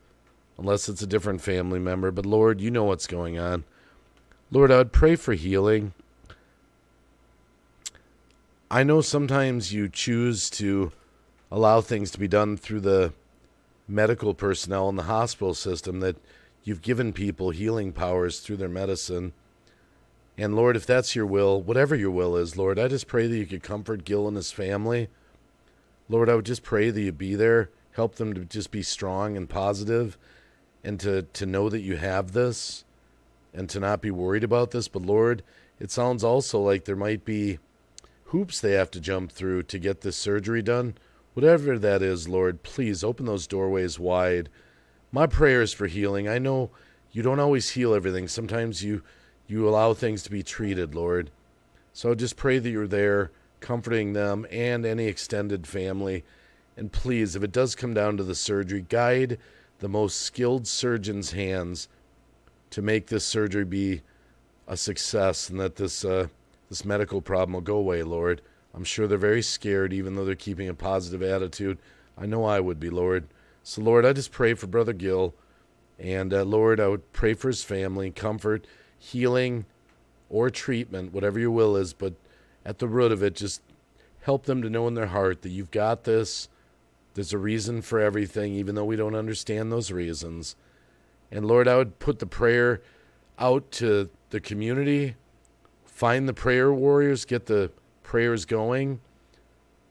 Speaker 1: unless it's a different family member. But Lord, you know what's going on. Lord, I would pray for healing. I know sometimes you choose to allow things to be done through the medical personnel in the hospital system, that you've given people healing powers through their medicine. And Lord, if that's your will, whatever your will is, Lord, I just pray that you could comfort Gil and his family. Lord, I would just pray that you be there, help them to just be strong and positive, and to know that you have this, and to not be worried about this. But Lord, it sounds also like there might be hoops they have to jump through to get this surgery done. Whatever that is, Lord, please open those doorways wide. My prayer is for healing. I know you don't always heal everything. Sometimes you allow things to be treated, Lord. So I just pray that you're there, comforting them and any extended family. And please, if it does come down to the surgery, guide the most skilled surgeon's hands to make this surgery be a success, and that this medical problem will go away, Lord. I'm sure they're very scared, even though they're keeping a positive attitude. I know I would be, Lord. So, Lord, I just pray for Brother Gil. And, Lord, I would pray for his family, comfort, healing, or treatment, whatever your will is. But at the root of it, just help them to know in their heart that you've got this. There's a reason for everything, even though we don't understand those reasons. And, Lord, I would put the prayer out to the community. Find the prayer warriors, get the prayers going.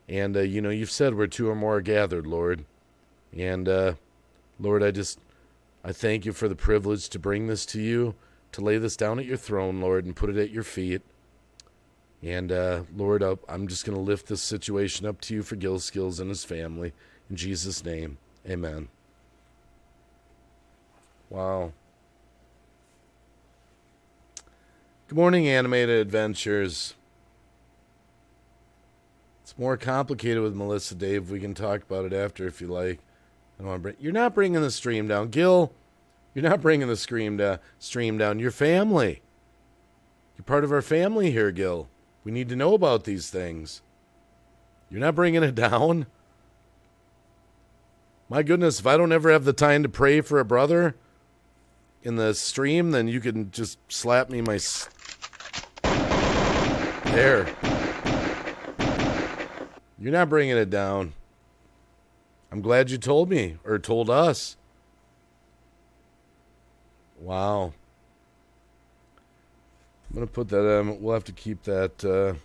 Speaker 1: And, you've said where two or more are gathered, Lord. And, Lord, I thank you for the privilege to bring this to you, to lay this down at your throne, Lord, and put it at your feet. And, Lord, I'm just going to lift this situation up to you for Gil Skills and his family. In Jesus' name, amen. Wow. Good morning, Animated Adventures. It's more complicated with Melissa, Dave. We can talk about it after if you like. I don't want to you're not bringing the stream down. Gil, you're not bringing the stream down. Your family. You're part of our family here, Gil. We need to know about these things. You're not bringing it down? My goodness, if I don't ever have the time to pray for a brother in the stream, then you can just slap me there. You're not bringing it down. I'm glad you told me, or told us. Wow. I'm going to put that, we'll have to keep that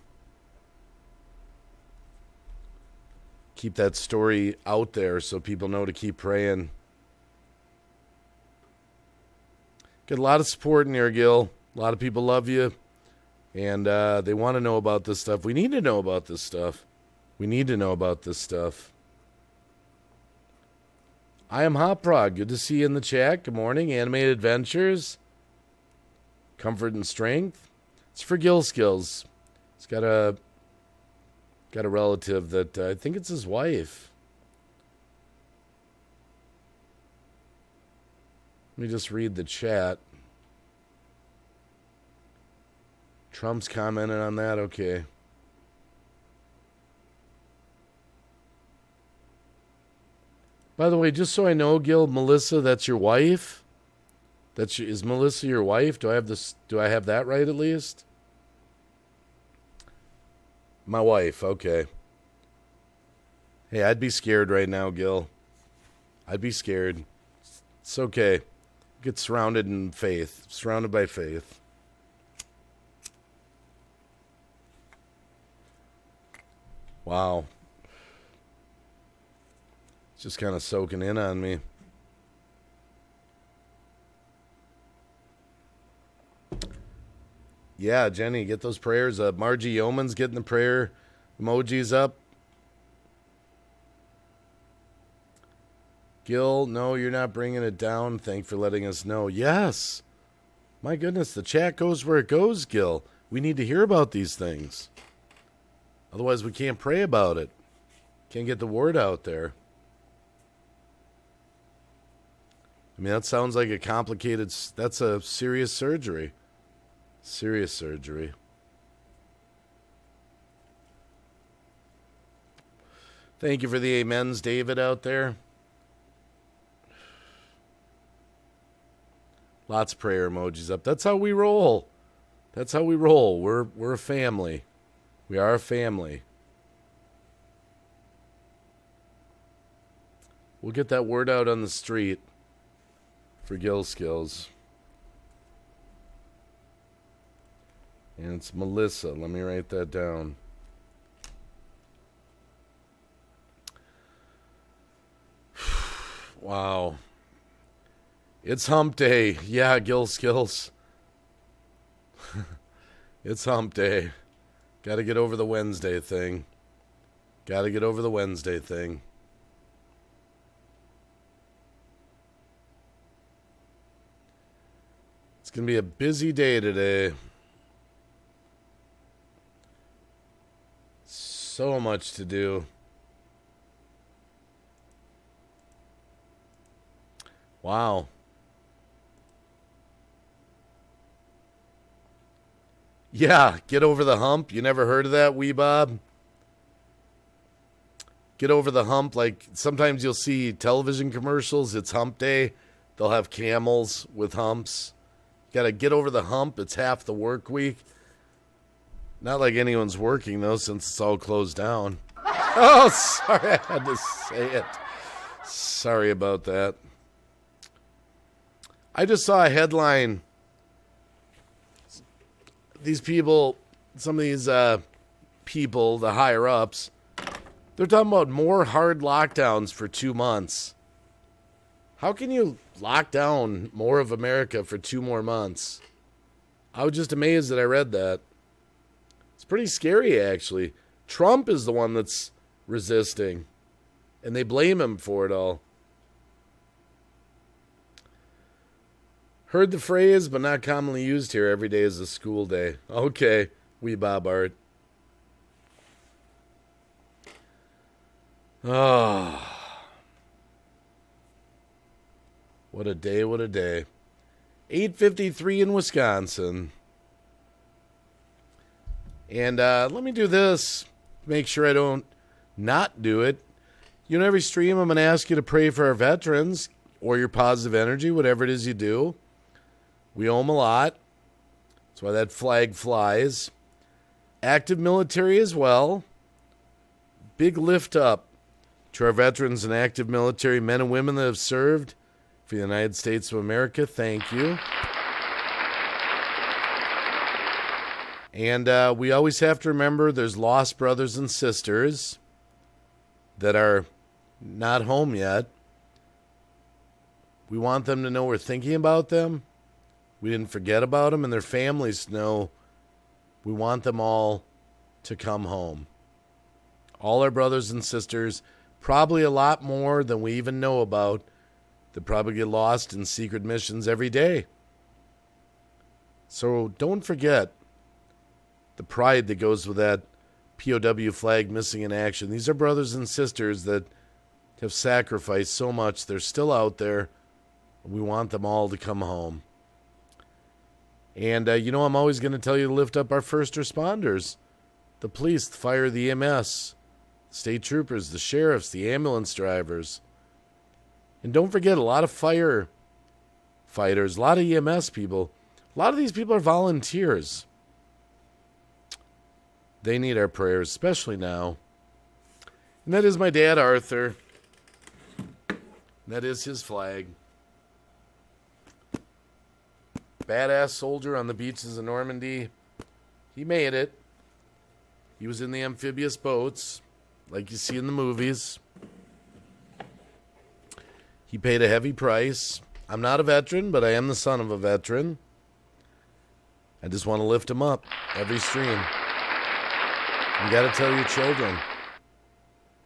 Speaker 1: story out there so people know to keep praying. Get a lot of support in here, Gil. A lot of people love you, and they want to know about this stuff. We need to know about this stuff. I am Hot Prog. Good to see you in the chat. Good morning. Animated Adventures. Comfort and Strength. It's for Gil Skills. He's got a relative that I think it's his wife. Let me just read the chat. Trump's commented on that. Okay. By the way, just so I know, Gil, Melissa, that's your wife? Is Melissa your wife? Do I have that right at least? My wife, okay. Hey, I'd be scared right now, Gil. I'd be scared. It's okay. Get surrounded in faith. Surrounded by faith. Wow. It's just kind of soaking in on me. Yeah, Jenny, get those prayers up. Margie Yeoman's getting the prayer emojis up. Gil, no, you're not bringing it down. Thanks for letting us know. Yes. My goodness, the chat goes where it goes, Gil. We need to hear about these things. Otherwise, we can't pray about it. Can't get the word out there. I mean, that sounds like a complicated... That's a serious surgery. Serious surgery. Thank you for the amens, David, out there. Lots of prayer emojis up. That's how we roll. That's how we roll. We're a family. We are a family. We'll get that word out on the street for Gill Skills. And it's Melissa. Let me write that down. Wow. It's hump day. Yeah, Gill Skills. It's hump day. Got to get over the Wednesday thing. Got to get over the Wednesday thing. It's going to be a busy day today. So much to do. Wow. Yeah, get over the hump. You never heard of that, Wee Bob? Get over the hump. Like, sometimes you'll see television commercials. It's hump day. They'll have camels with humps. Got to get over the hump. It's half the work week. Not like anyone's working, though, since it's all closed down. Oh, sorry. I had to say it. Sorry about that. I just saw a headline. These people, some of these people, the higher ups, they're talking about more hard lockdowns for 2 months. How can you lock down more of America for 2 more months? I was just amazed that I read that. It's pretty scary, actually. Trump is the one that's resisting, and they blame him for it all. Heard the phrase, but not commonly used here. Every day is a school day. Okay, Wee Bob Art. Oh. What a day, what a day. 8:53 in Wisconsin. And let me do this. Make sure I don't not do it. You know, every stream I'm going to ask you to pray for our veterans or your positive energy, whatever it is you do. We owe them a lot. That's why that flag flies. Active military as well. Big lift up to our veterans and active military men and women that have served for the United States of America. Thank you. And we always have to remember there's lost brothers and sisters that are not home yet. We want them to know we're thinking about them. We didn't forget about them, and their families know we want them all to come home. All our brothers and sisters, probably a lot more than we even know about, that probably get lost in secret missions every day. So don't forget the pride that goes with that POW flag missing in action. These are brothers and sisters that have sacrificed so much. They're still out there. We want them all to come home. And, you know, I'm always going to tell you to lift up our first responders. The police, the fire, the EMS, state troopers, the sheriffs, the ambulance drivers. And don't forget, a lot of firefighters, a lot of EMS people, a lot of these people are volunteers. They need our prayers, especially now. And that is my dad, Arthur. That is his flag. Badass soldier on the beaches of Normandy. He made it. He was in the amphibious boats, like you see in the movies. He paid a heavy price. I'm not a veteran, but I am the son of a veteran. I just want to lift him up every stream. You got to tell your children.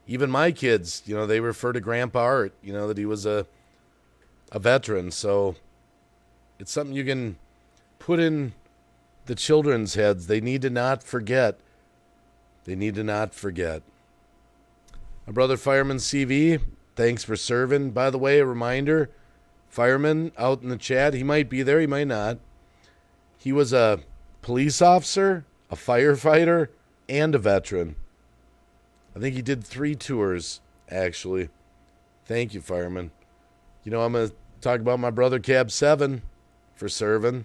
Speaker 1: Even my kids, you know, they refer to Grandpa Art, you know, that he was a veteran. So it's something you can put in the children's heads. They need to not forget. They need to not forget. My brother Fireman CV, thanks for serving. By the way, a reminder, Fireman out in the chat, he might be there, he might not. He was a police officer, a firefighter, and a veteran. I think he did 3 tours, actually. Thank you, Fireman. You know, I'm going to talk about my brother Cab 7 for serving.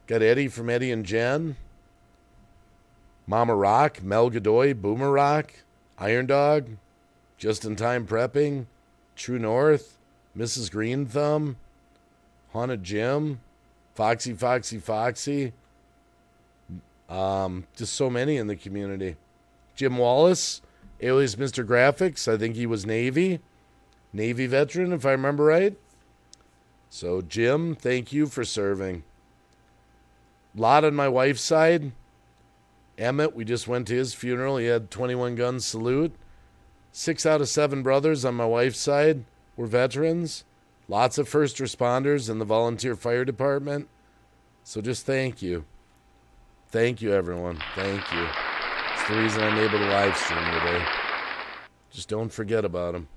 Speaker 1: Got Eddie from Eddie and Jen. Mama Rock, Mel Godoy, Boomer Rock, Iron Dog, Just in Time Prepping, True North, Mrs. Green Thumb, Haunted Jim, Foxy. Just so many in the community. Jim Wallace, alias Mr. Graphics. I think he was Navy veteran, if I remember right. So, Jim, thank you for serving. Lot on my wife's side. Emmett, we just went to his funeral. He had 21 gun salute. 6 out of 7 brothers on my wife's side were veterans. Lots of first responders in the volunteer fire department. So just thank you. Thank you, everyone. Thank you. It's the reason I'm able to live stream today. Just don't forget about them.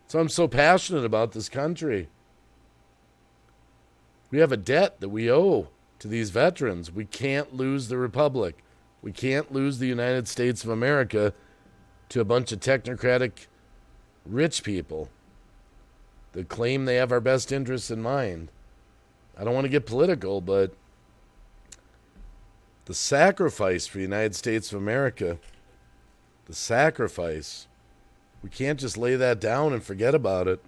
Speaker 1: So I'm so passionate about this country. We have a debt that we owe to these veterans. We can't lose the republic. We can't lose the United States of America to a bunch of technocratic rich people that claim they have our best interests in mind. I don't want to get political, but the sacrifice for the United States of America, the sacrifice, we can't just lay that down and forget about it.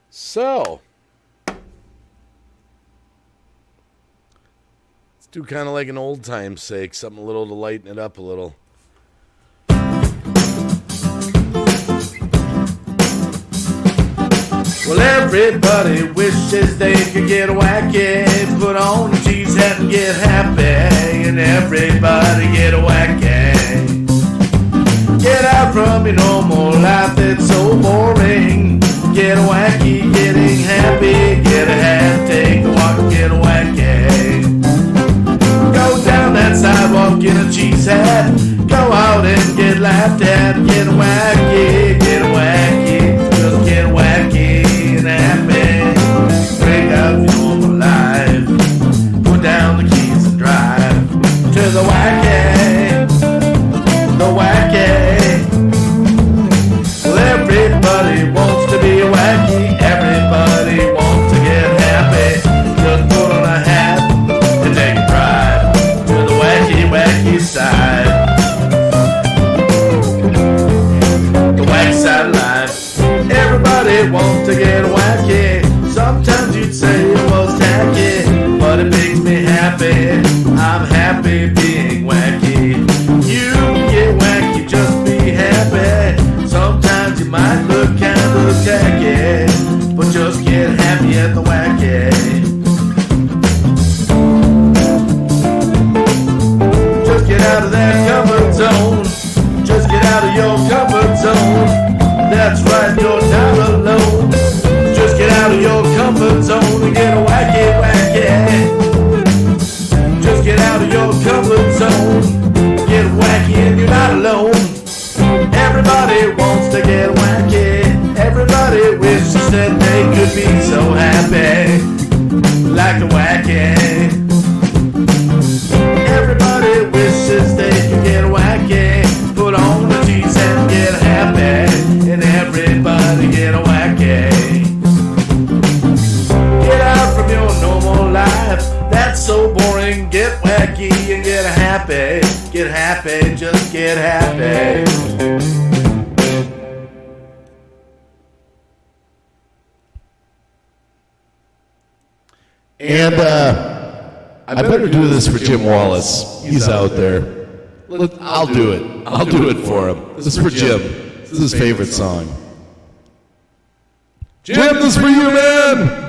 Speaker 1: So, do kind of like an old time's sake, something a little to lighten it up a little. Well, everybody wishes they could get wacky, put on a cheese hat and get happy, and everybody get wacky. Get out from your normal life that's so boring. Get wacky, getting happy, get a hat, take a walk, get wacky. Go down that sidewalk in a cheese hat. Go out and get laughed at. Get wacky, just get wacky and happy. Break out your normal life. Put down the keys and drive to the wacky, the wacky. Well, everybody wants to be wacky. Everybody wants to get happy. Just put on a hat and take a ride to the wacky side. The wacky side of life. Everybody wants to get wacky. Sometimes you'd say it was tacky, but it makes me happy. I'm happy being wacky. You can get wacky, just be happy. Sometimes you might look kind of tacky, but just get happy at the wacky. Just get out of that comfort zone. Just get out of your comfort zone. That's right, you're not alone. Just get out of your comfort zone and get wacky. Just get out of your comfort zone. Get wacky and you're not alone. Everybody wants to get wacky. Everybody wishes that they could be so happy, like the wacky. Everybody wishes they could get wacky. Put on the cheese and get happy, and everybody get wacky. Get out from your normal life, that's so boring. Get wacky and get happy. Get happy, just get happy.
Speaker 2: And I better do this for Jim Wallace. He's out there. I'll do it. I'll do it for him. This is for Jim. This is his favorite song. Jim, this is for you, man!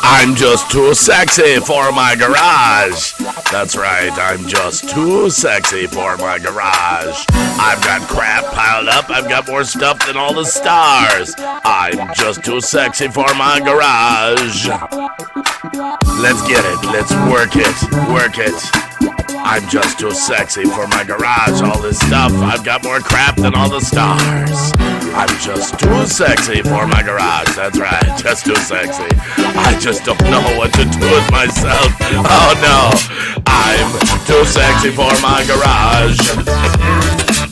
Speaker 1: I'm just too sexy for my garage. That's right, I'm just too sexy for my garage. I've got crap piled up, I've got more stuff than all the stars. I'm just too sexy for my garage. Let's get it, let's work it, work it. I'm just too sexy for my garage. All this stuff, I've got more crap than all the stars. I'm just too sexy for my garage. That's right, just too sexy. I just don't know what to do with myself. Oh no, I'm too sexy for my garage.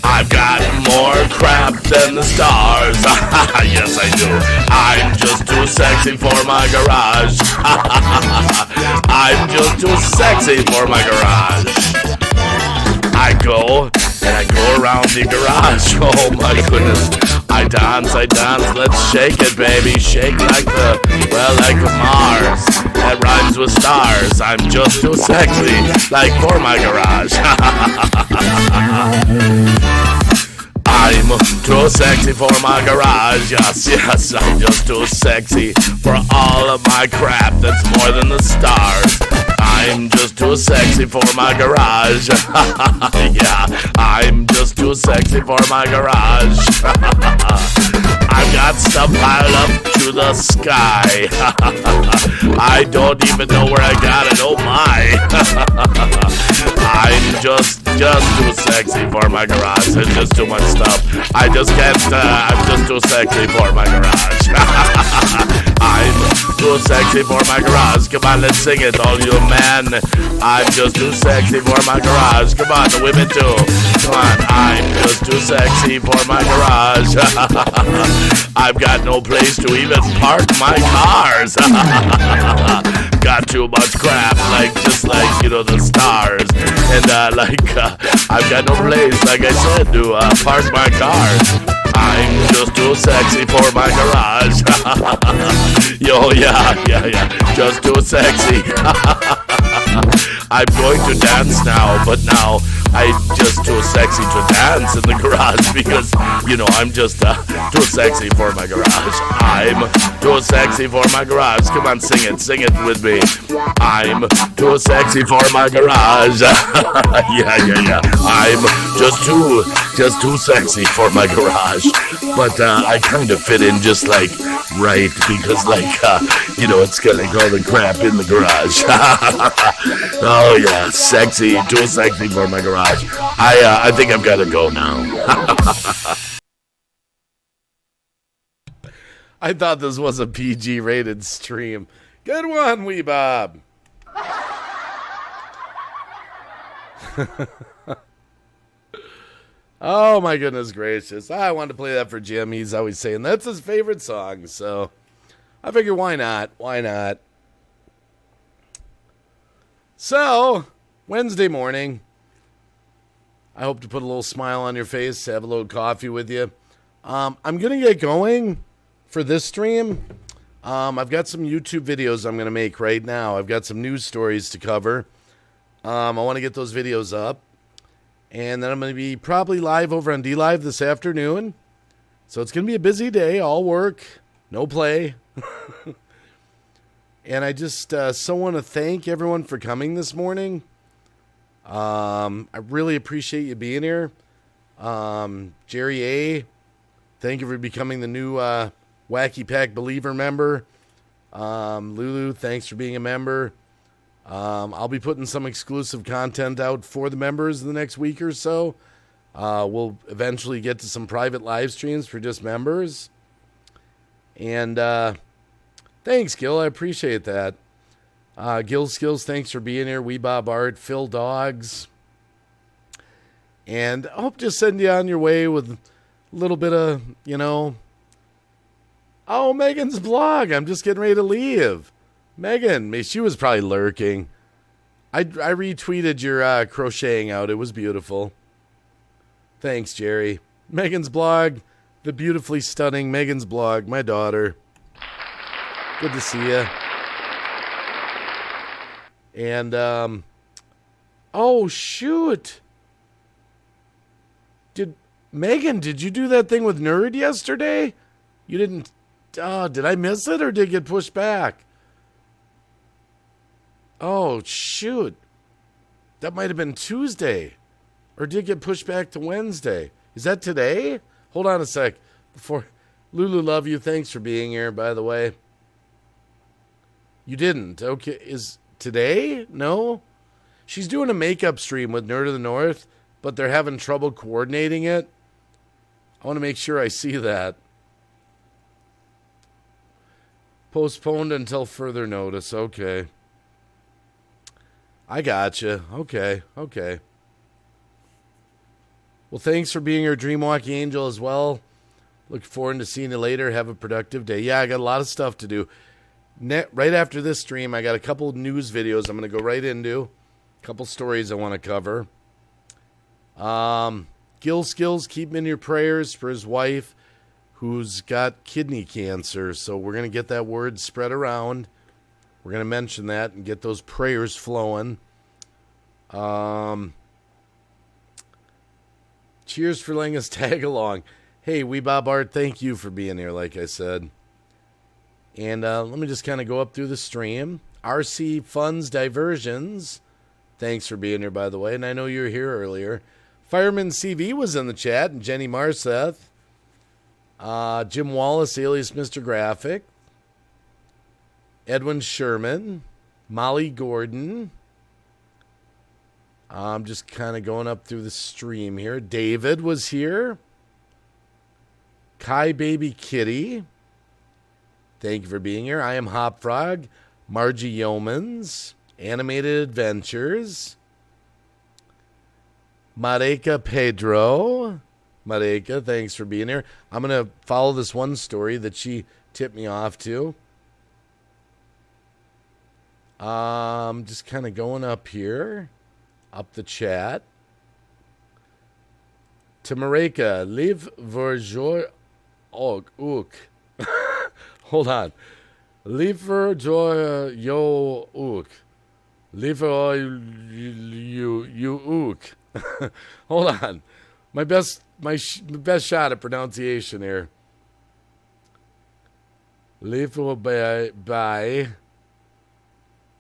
Speaker 1: I've got more crap than the stars. Yes, I do. I'm just too sexy for my garage. I'm just too sexy for my garage. I go and I go around the garage. Oh my goodness. I dance, let's shake it, baby. Shake like like Mars. That rhymes with stars. I'm just too sexy, like for my garage. I'm too sexy for my garage. Yes, I'm just too sexy for all of my crap that's more than the stars. I'm just too sexy for my garage. Yeah, I'm just too sexy for my garage. I've got stuff piled up to the sky. I don't even know where I got it. Oh my. I'm just too sexy for my garage. There's just too much stuff. I just can't, I'm just too sexy for my garage. I'm too sexy for my garage. Come on, let's sing it, all you men. I'm just too sexy for my garage. Come on, the women too. Come on, I'm just too sexy for my garage. I've got no place to even park my cars. Got too much crap, just like the stars. And I've got no place, like I said, to park my cars. I'm just too sexy for my garage. Yo, yeah, just too sexy. I'm going to dance now, but now I'm just too sexy to dance in the garage because, I'm just too sexy for my garage. I'm too sexy for my garage. Come on, sing it with me. I'm too sexy for my garage. Yeah. I'm just too sexy for my garage. But I kind of fit in just right because it's got all the crap in the garage. Oh yeah, sexy, too sexy for my garage. I think I've got to go now. I thought this was a PG rated stream. Good one, Wee Bob. Oh my goodness gracious. I wanted to play that for Jim. He's always saying that's his favorite song. So I figure why not? Why not? So, Wednesday morning. I hope to put a little smile on your face, have a little coffee with you. I'm going to get going for this stream. I've got some YouTube videos I'm going to make right now. I've got some news stories to cover. I want to get those videos up. And then I'm going to be probably live over on DLive this afternoon. So it's going to be a busy day, all work, no play. And I just so want to thank everyone for coming this morning. I really appreciate you being here. Jerry A., thank you for becoming the new Wacky Pack Believer member. Lulu, thanks for being a member. I'll be putting some exclusive content out for the members in the next week or so. We'll eventually get to some private live streams for just members. And thanks, Gil. I appreciate that. Gil Skills, thanks for being here. Wee Bob Art, Phil Dogs. And I hope to send you on your way with a little bit of, oh, Megan's blog. I'm just getting ready to leave. Megan, she was probably lurking. I retweeted your crocheting out. It was beautiful. Thanks, Jerry. Megan's blog, the beautifully stunning Megan's blog, my daughter. Good to see you. And, oh, shoot. Megan, did you do that thing with Nerd yesterday? You didn't, did I miss it or did it get pushed back? Oh, shoot. That might have been Tuesday. Or did it get pushed back to Wednesday? Is that today? Hold on a sec. Lulu, love you. Thanks for being here, by the way. You didn't. Okay. Is today? No? She's doing a makeup stream with Nerd of the North, but they're having trouble coordinating it. I want to make sure I see that. Postponed until further notice. Okay. I gotcha. Okay. Well, thanks for being our Dreamwalking Angel as well. Look forward to seeing you later. Have a productive day. Yeah, I got a lot of stuff to do. Right after this stream, I got a couple of news videos I'm going to go right into. A couple stories I want to cover. Gil Skills, keep him in your prayers for his wife who's got kidney cancer. So we're going to get that word spread around. We're going to mention that and get those prayers flowing. Cheers for letting us tag along. Hey, Wee Bob Art, thank you for being here, like I said. And let me just kind of go up through the stream. RC Funds Diversions, thanks for being here, by the way. And I know you were here earlier. Fireman CV was in the chat, and Jenny Marseth. Jim Wallace, alias Mr. Graphic. Edwin Sherman. Molly Gordon. I'm just kind of going up through the stream here. David was here. Kai Baby Kitty. Thank you for being here. I am Hop Frog. Margie Yeomans. Animated Adventures. Mareka Pedro. Mareka, thanks for being here. I'm going to follow this one story that she tipped me off to. Just kind of going up here. Up the chat. To Mareka, live voor ook. Hold on. Liever door jou ook. Liever you ook. Hold on. My best shot at pronunciation here. Liever by.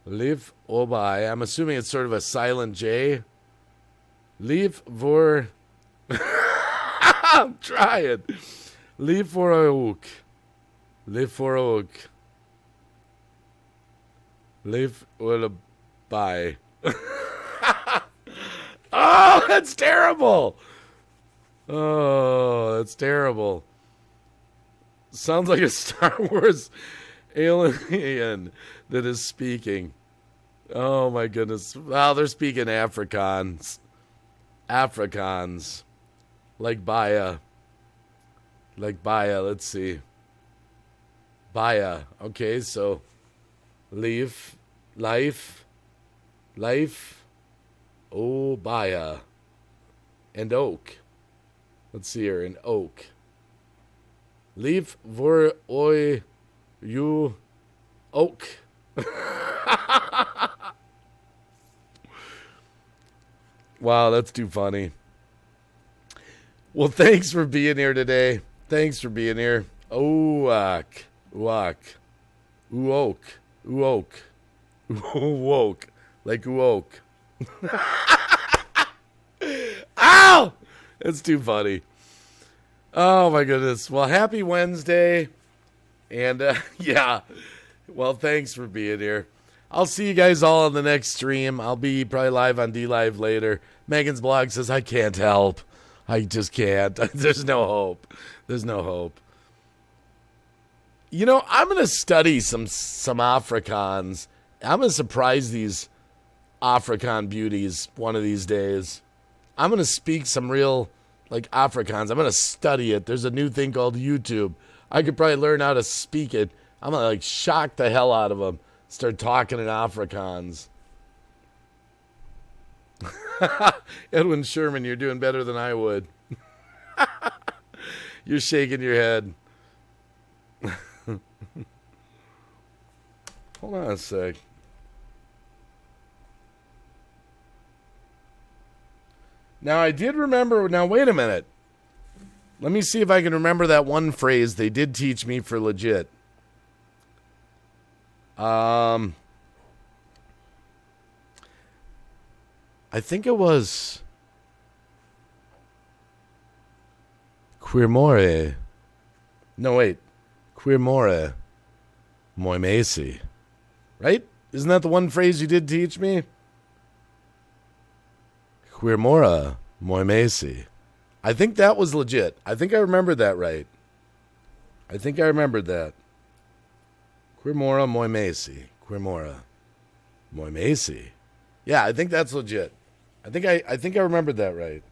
Speaker 1: Live or by. I'm assuming it's sort of a silent J. Leave for. I'm trying. Leave for a ook. Live for a ook. Live or a by. Oh, that's terrible. Oh, that's terrible. Sounds like a Star Wars alien that is speaking. Oh my goodness. Wow, they're speaking Afrikaans. Like Baya. Let's see. Baya. Okay, so life. Oh, Baya. And oak. Let's see here. An oak. Leave voor oi you oak. Wow, that's too funny. Well, thanks for being here today. Thanks for being here. Uok. Uok. Like uok. Ow! That's too funny. Oh, my goodness. Well, happy Wednesday. And, yeah. Well, thanks for being here. I'll see you guys all on the next stream. I'll be probably live on D-Live later. Megan's blog says, I can't help. I just can't. There's no hope. You know, I'm going to study some Afrikaans. I'm going to surprise these Afrikaan beauties one of these days. I'm going to speak some real, like, Afrikaans. I'm going to study it. There's a new thing called YouTube. I could probably learn how to speak it. I'm going to, like, shock the hell out of them. Start talking in Afrikaans. Edwin Sherman, you're doing better than I would. You're shaking your head. Hold on a sec. Now, I did remember... Now, wait a minute. Let me see if I can remember that one phrase they did teach me for legit. I think it was... Queermore. No, wait. Queermore. Moi Macy. Right? Isn't that the one phrase you did teach me? Quirmora Moimesi. I think that was legit. I think I remembered that right. I think I remembered that. Quirmora Moimesi. Quirmora Moimesi. Yeah, I think that's legit. I think I remembered that right.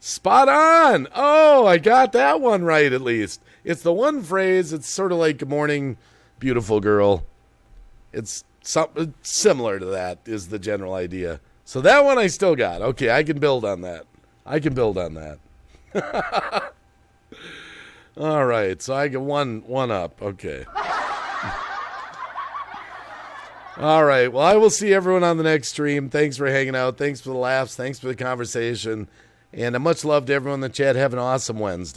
Speaker 1: Spot on! Oh, I got that one right at least. It's the one phrase, it's sort of like good morning, beautiful girl. It's something similar to that is the general idea. So that one I still got. Okay, I can build on that. All right, so I get one up. Okay. All right, well, I will see everyone on the next stream. Thanks for hanging out. Thanks for the laughs. Thanks for the conversation. And much love to everyone in the chat. Have an awesome Wednesday.